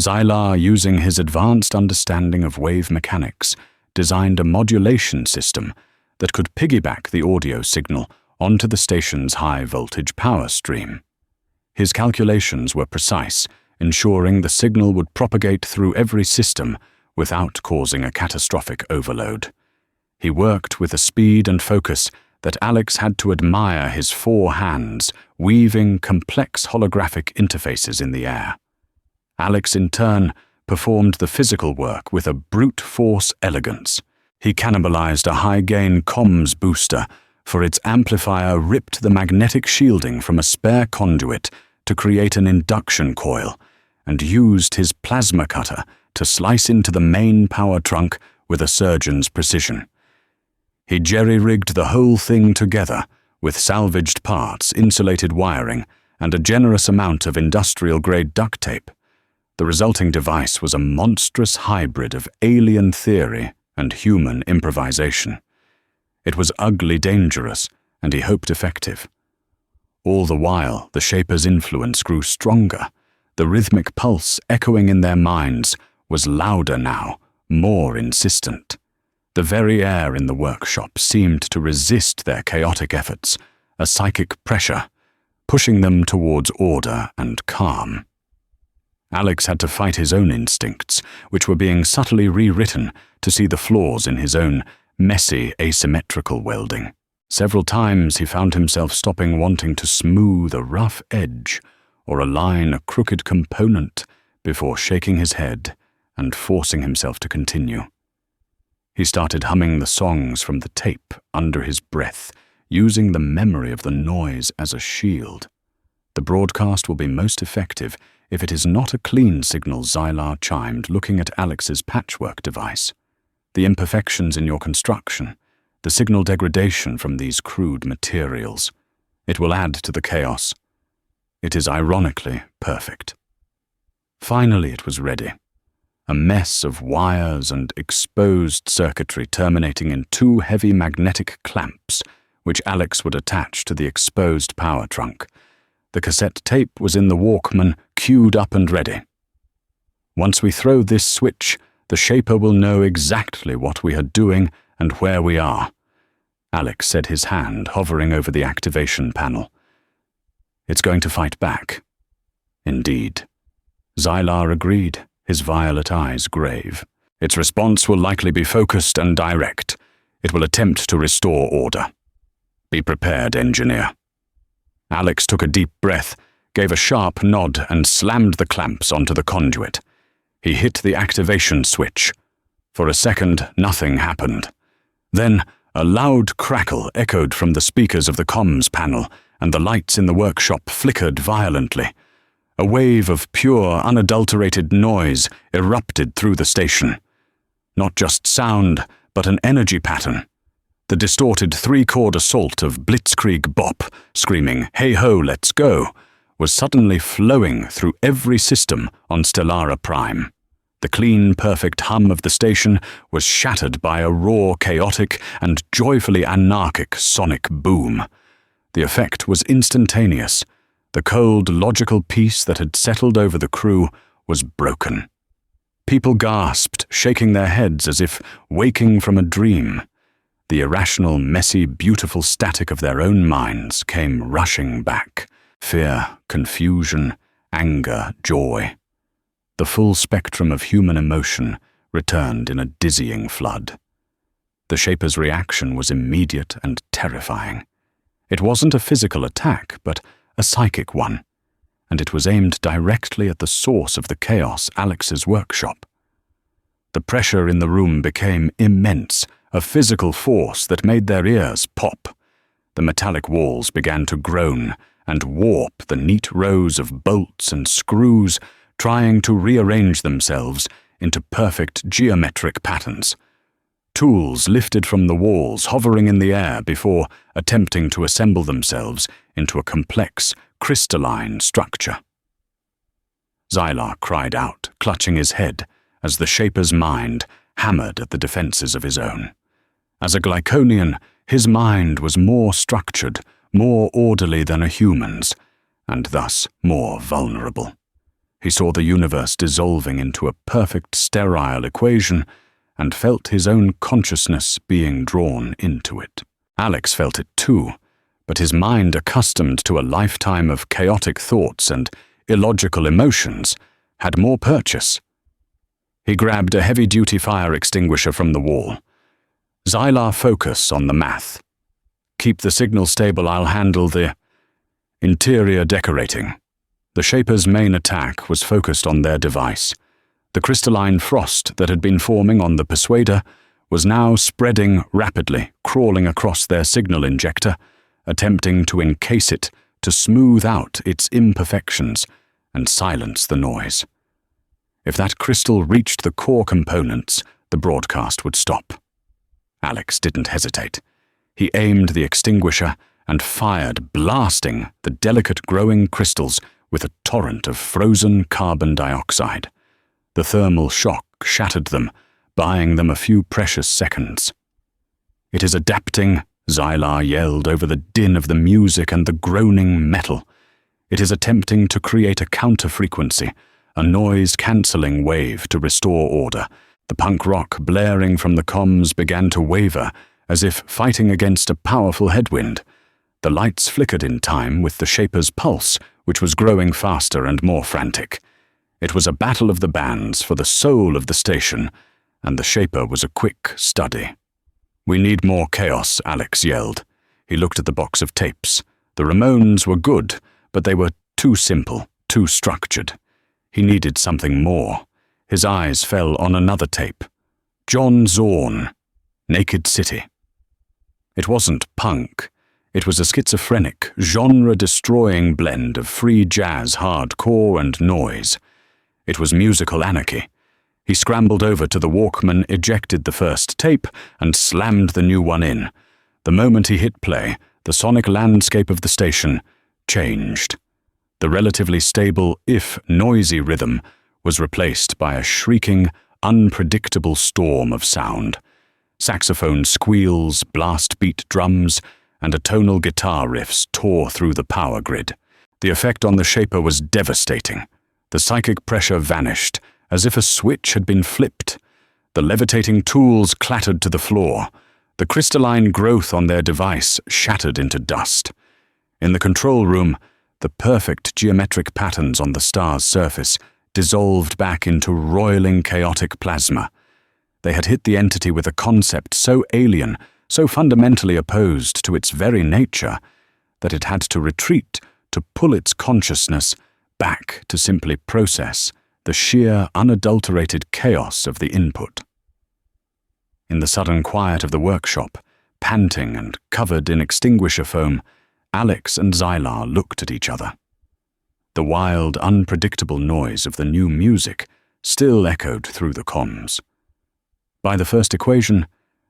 Zylar, using his advanced understanding of wave mechanics, designed a modulation system that could piggyback the audio signal onto the station's high-voltage power stream. His calculations were precise, ensuring the signal would propagate through every system without causing a catastrophic overload. He worked with a speed and focus that Alex had to admire his 4 hands weaving complex holographic interfaces in the air. Alex, in turn, performed the physical work with a brute force elegance. He cannibalized a high-gain comms booster, for its amplifier ripped the magnetic shielding from a spare conduit to create an induction coil, and used his plasma cutter to slice into the main power trunk with a surgeon's precision. He jerry-rigged the whole thing together with salvaged parts, insulated wiring, and a generous amount of industrial-grade duct tape. The resulting device was a monstrous hybrid of alien theory and human improvisation. It was ugly dangerous, and he hoped effective. All the while, the Shaper's influence grew stronger. The rhythmic pulse echoing in their minds was louder now, more insistent. The very air in the workshop seemed to resist their chaotic efforts, a psychic pressure, pushing them towards order and calm. Alex had to fight his own instincts, which were being subtly rewritten to see the flaws in his own messy, asymmetrical welding. Several times he found himself stopping, wanting to smooth a rough edge or align a crooked component before shaking his head and forcing himself to continue. He started humming the songs from the tape under his breath, using the memory of the noise as a shield. The broadcast will be most effective if it is not a clean signal, Zylar chimed, looking at Alex's patchwork device. The imperfections in your construction, the signal degradation from these crude materials. It will add to the chaos. It is ironically perfect. Finally it was ready. A mess of wires and exposed circuitry terminating in 2 heavy magnetic clamps, which Alex would attach to the exposed power trunk. The cassette tape was in the Walkman, queued up and ready. Once we throw this switch, the Shaper will know exactly what we are doing and where we are. Alex said, his hand hovering over the activation panel. It's going to fight back. Indeed. Zylar agreed, his violet eyes grave. Its response will likely be focused and direct. It will attempt to restore order. Be prepared, engineer. Alex took a deep breath, gave a sharp nod, and slammed the clamps onto the conduit. He hit the activation switch. For a second, nothing happened. Then, a loud crackle echoed from the speakers of the comms panel, and the lights in the workshop flickered violently. A wave of pure, unadulterated noise erupted through the station. Not just sound, but an energy pattern. The distorted 3-chord assault of Blitzkrieg Bop, screaming, "Hey ho, let's go," was suddenly flowing through every system on Stellara Prime. The clean, perfect hum of the station was shattered by a raw, chaotic, and joyfully anarchic sonic boom. The effect was instantaneous. The cold, logical peace that had settled over the crew was broken. People gasped, shaking their heads as if waking from a dream. The irrational, messy, beautiful static of their own minds came rushing back. Fear, confusion, anger, joy. The full spectrum of human emotion returned in a dizzying flood. The Shaper's reaction was immediate and terrifying. It wasn't a physical attack, but a psychic one, and it was aimed directly at the source of the chaos, Alex's workshop. The pressure in the room became immense, a physical force that made their ears pop. The metallic walls began to groan and warp the neat rows of bolts and screws, trying to rearrange themselves into perfect geometric patterns. Tools lifted from the walls, hovering in the air before attempting to assemble themselves into a complex, crystalline structure. Zylar cried out, clutching his head, as the Shaper's mind hammered at the defenses of his own. As a Glyconian, his mind was more structured, more orderly than a human's, and thus more vulnerable. He saw the universe dissolving into a perfect sterile equation and felt his own consciousness being drawn into it. Alex felt it too, but his mind, accustomed to a lifetime of chaotic thoughts and illogical emotions, had more purchase. He grabbed a heavy-duty fire extinguisher from the wall. Zylar, focus on the math. Keep the signal stable, I'll handle the interior decorating. The Shaper's main attack was focused on their device. The crystalline frost that had been forming on the Persuader was now spreading rapidly, crawling across their signal injector, attempting to encase it, to smooth out its imperfections and silence the noise. If that crystal reached the core components, the broadcast would stop. Alex didn't hesitate. He aimed the extinguisher and fired, blasting the delicate growing crystals with a torrent of frozen carbon dioxide. The thermal shock shattered them, buying them a few precious seconds. "It is adapting," Xylar yelled over the din of the music and the groaning metal. "It is attempting to create a counter-frequency, a noise-cancelling wave to restore order." The punk rock blaring from the comms began to waver, as if fighting against a powerful headwind. The lights flickered in time with the Shaper's pulse, which was growing faster and more frantic. It was a battle of the bands for the soul of the station, and the Shaper was a quick study. "We need more chaos," Alex yelled. He looked at the box of tapes. The Ramones were good, but they were too simple, too structured. He needed something more. His eyes fell on another tape. John Zorn, Naked City. It wasn't punk. It was a schizophrenic, genre-destroying blend of free jazz, hardcore, and noise. It was musical anarchy. He scrambled over to the Walkman, ejected the first tape, and slammed the new one in. The moment he hit play, the sonic landscape of the station changed. The relatively stable, if noisy rhythm was replaced by a shrieking, unpredictable storm of sound. Saxophone squeals, blast-beat drums, and atonal guitar riffs tore through the power grid. The effect on the Shaper was devastating. The psychic pressure vanished, as if a switch had been flipped. The levitating tools clattered to the floor. The crystalline growth on their device shattered into dust. In the control room, the perfect geometric patterns on the star's surface dissolved back into roiling chaotic plasma. They had hit the entity with a concept so alien, so fundamentally opposed to its very nature, that it had to retreat, to pull its consciousness back to simply process the sheer, unadulterated chaos of the input. In the sudden quiet of the workshop, panting and covered in extinguisher foam, Alex and Xylar looked at each other. The wild, unpredictable noise of the new music still echoed through the comms. By the first equation,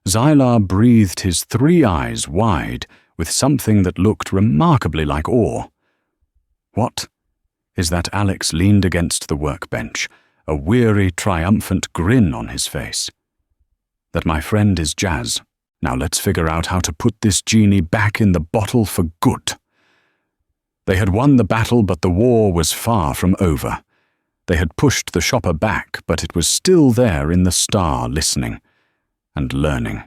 Xylar breathed his 3 eyes wide with something that looked remarkably like awe. "What is that?" Alex leaned against the workbench, a weary, triumphant grin on his face. "That my friend is Jazz. Now let's figure out how to put this genie back in the bottle for good." They had won the battle, but the war was far from over. They had pushed the Shopper back, but it was still there in the star, listening and learning.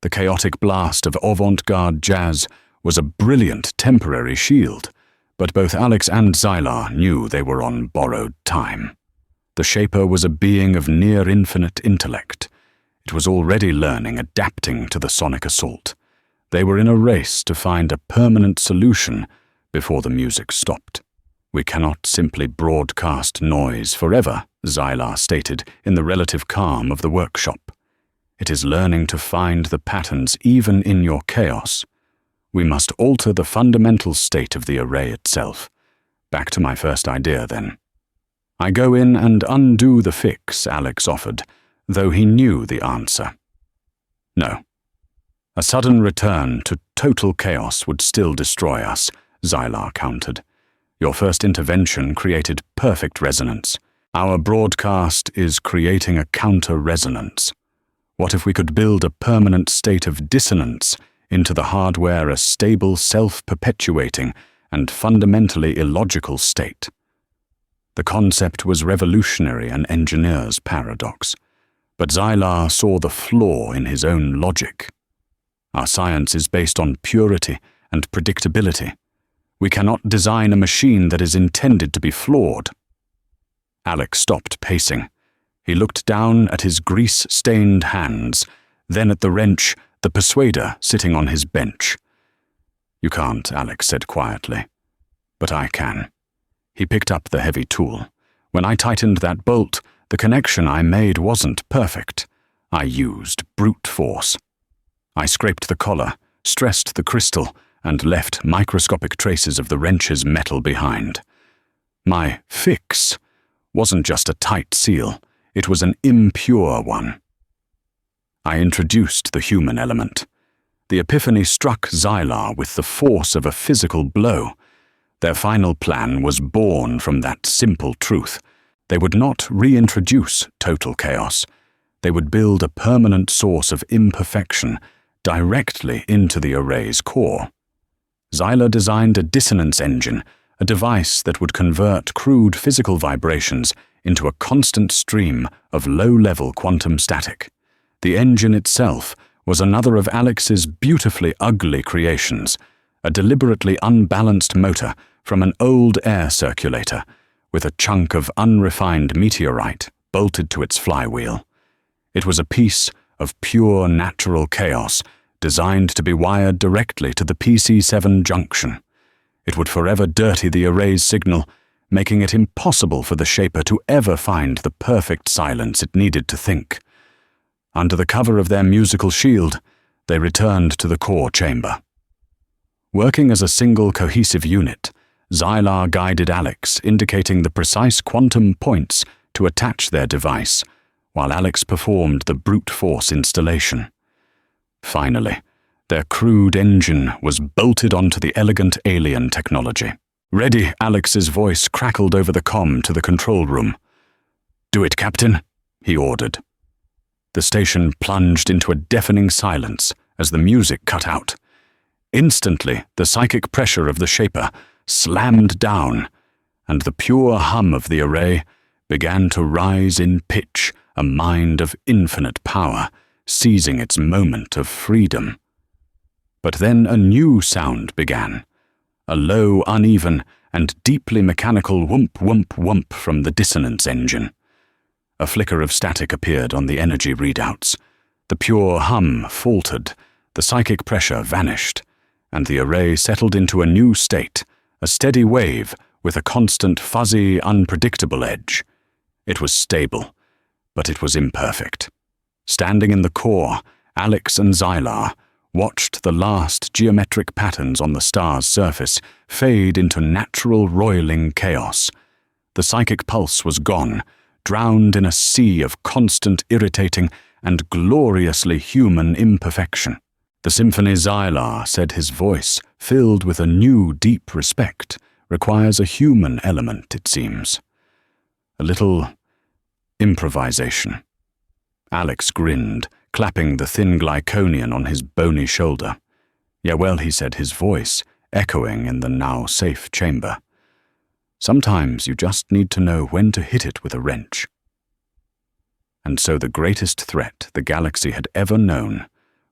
The chaotic blast of avant-garde jazz was a brilliant temporary shield, but both Alex and Xylar knew they were on borrowed time. The Shaper was a being of near-infinite intellect. It was already learning, adapting to the sonic assault. They were in a race to find a permanent solution before the music stopped. "We cannot simply broadcast noise forever," Xylar stated in the relative calm of the workshop. "It is learning to find the patterns even in your chaos. We must alter the fundamental state of the array itself. Back to my first idea, then." "I go in and undo the fix," Alex offered, though he knew the answer. "No. A sudden return to total chaos would still destroy us," Xylar countered. "Your first intervention created perfect resonance. Our broadcast is creating a counter-resonance. What if we could build a permanent state of dissonance into the hardware, a stable, self-perpetuating, and fundamentally illogical state?" The concept was revolutionary, an engineer's paradox. But Xylar saw the flaw in his own logic. Our science is based on purity and predictability. We cannot design a machine that is intended to be flawed. Alex stopped pacing. He looked down at his grease-stained hands, then at the wrench the persuader sitting on his bench. "You can't," Alex said quietly. "But I can." He picked up the heavy tool. "When I tightened that bolt, the connection I made wasn't perfect. I used brute force. I scraped the collar, stressed the crystal, and left microscopic traces of the wrench's metal behind. My fix wasn't just a tight seal, it was an impure one. I introduced the human element. The epiphany struck Xylar with the force of a physical blow. Their final plan was born from that simple truth. They would not reintroduce total chaos. They would build a permanent source of imperfection directly into the array's core. Xylar designed a dissonance engine, a device that would convert crude physical vibrations into a constant stream of low-level quantum static. The engine itself was another of Alex's beautifully ugly creations, a deliberately unbalanced motor from an old air circulator, with a chunk of unrefined meteorite bolted to its flywheel. It was a piece of pure natural chaos, designed to be wired directly to the PC7 junction. It would forever dirty the array's signal, making it impossible for the Shaper to ever find the perfect silence it needed to think. Under the cover of their musical shield, they returned to the core chamber. Working as a single cohesive unit, Xylar guided Alex, indicating the precise quantum points to attach their device, while Alex performed the brute force installation. Finally, their crude engine was bolted onto the elegant alien technology. "Ready," Alex's voice crackled over the comm to the control room. "Do it, Captain," he ordered. The station plunged into a deafening silence as the music cut out. Instantly, the psychic pressure of the Shaper slammed down, and the pure hum of the array began to rise in pitch, a mind of infinite power, seizing its moment of freedom. But then a new sound began, a low, uneven, and deeply mechanical whoomp-whoomp-whoomp from the dissonance engine. A flicker of static appeared on the energy readouts. The pure hum faltered, the psychic pressure vanished, and the array settled into a new state, a steady wave with a constant fuzzy, unpredictable edge. It was stable, but it was imperfect. Standing in the core, Alex and Xylar watched the last geometric patterns on the star's surface fade into natural roiling chaos. The psychic pulse was gone, drowned in a sea of constant, irritating, and gloriously human imperfection. The symphony, Xylar said, his voice, filled with a new deep respect, requires a human element, it seems. A little improvisation. Alex grinned, clapping the thin glyconian on his bony shoulder. "Yeah, well," he said, his voice echoing in the now safe chamber. "Sometimes you just need to know when to hit it with a wrench." And so the greatest threat the galaxy had ever known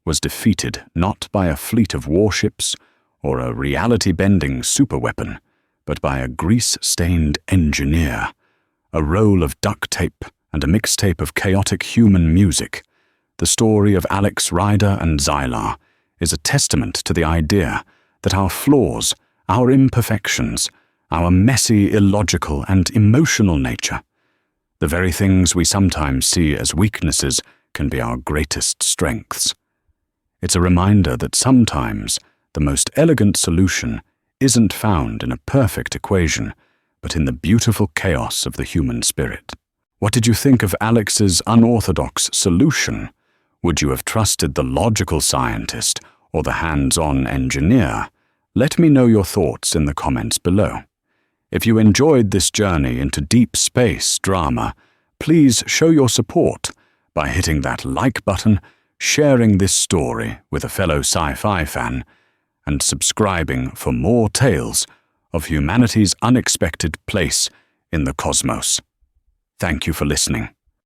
was defeated not by a fleet of warships or a reality-bending superweapon, but by a grease-stained engineer, a roll of duct tape and a mixtape of chaotic human music. The story of Alex Rider and Xylar is a testament to the idea that our flaws, our imperfections, our messy, illogical, and emotional nature, the very things we sometimes see as weaknesses, can be our greatest strengths. It's a reminder that sometimes the most elegant solution isn't found in a perfect equation, but in the beautiful chaos of the human spirit. What did you think of Alex's unorthodox solution? Would you have trusted the logical scientist or the hands-on engineer? Let me know your thoughts in the comments below. If you enjoyed this journey into deep space drama, please show your support by hitting that like button, sharing this story with a fellow sci-fi fan, and subscribing for more tales of humanity's unexpected place in the cosmos. Thank you for listening.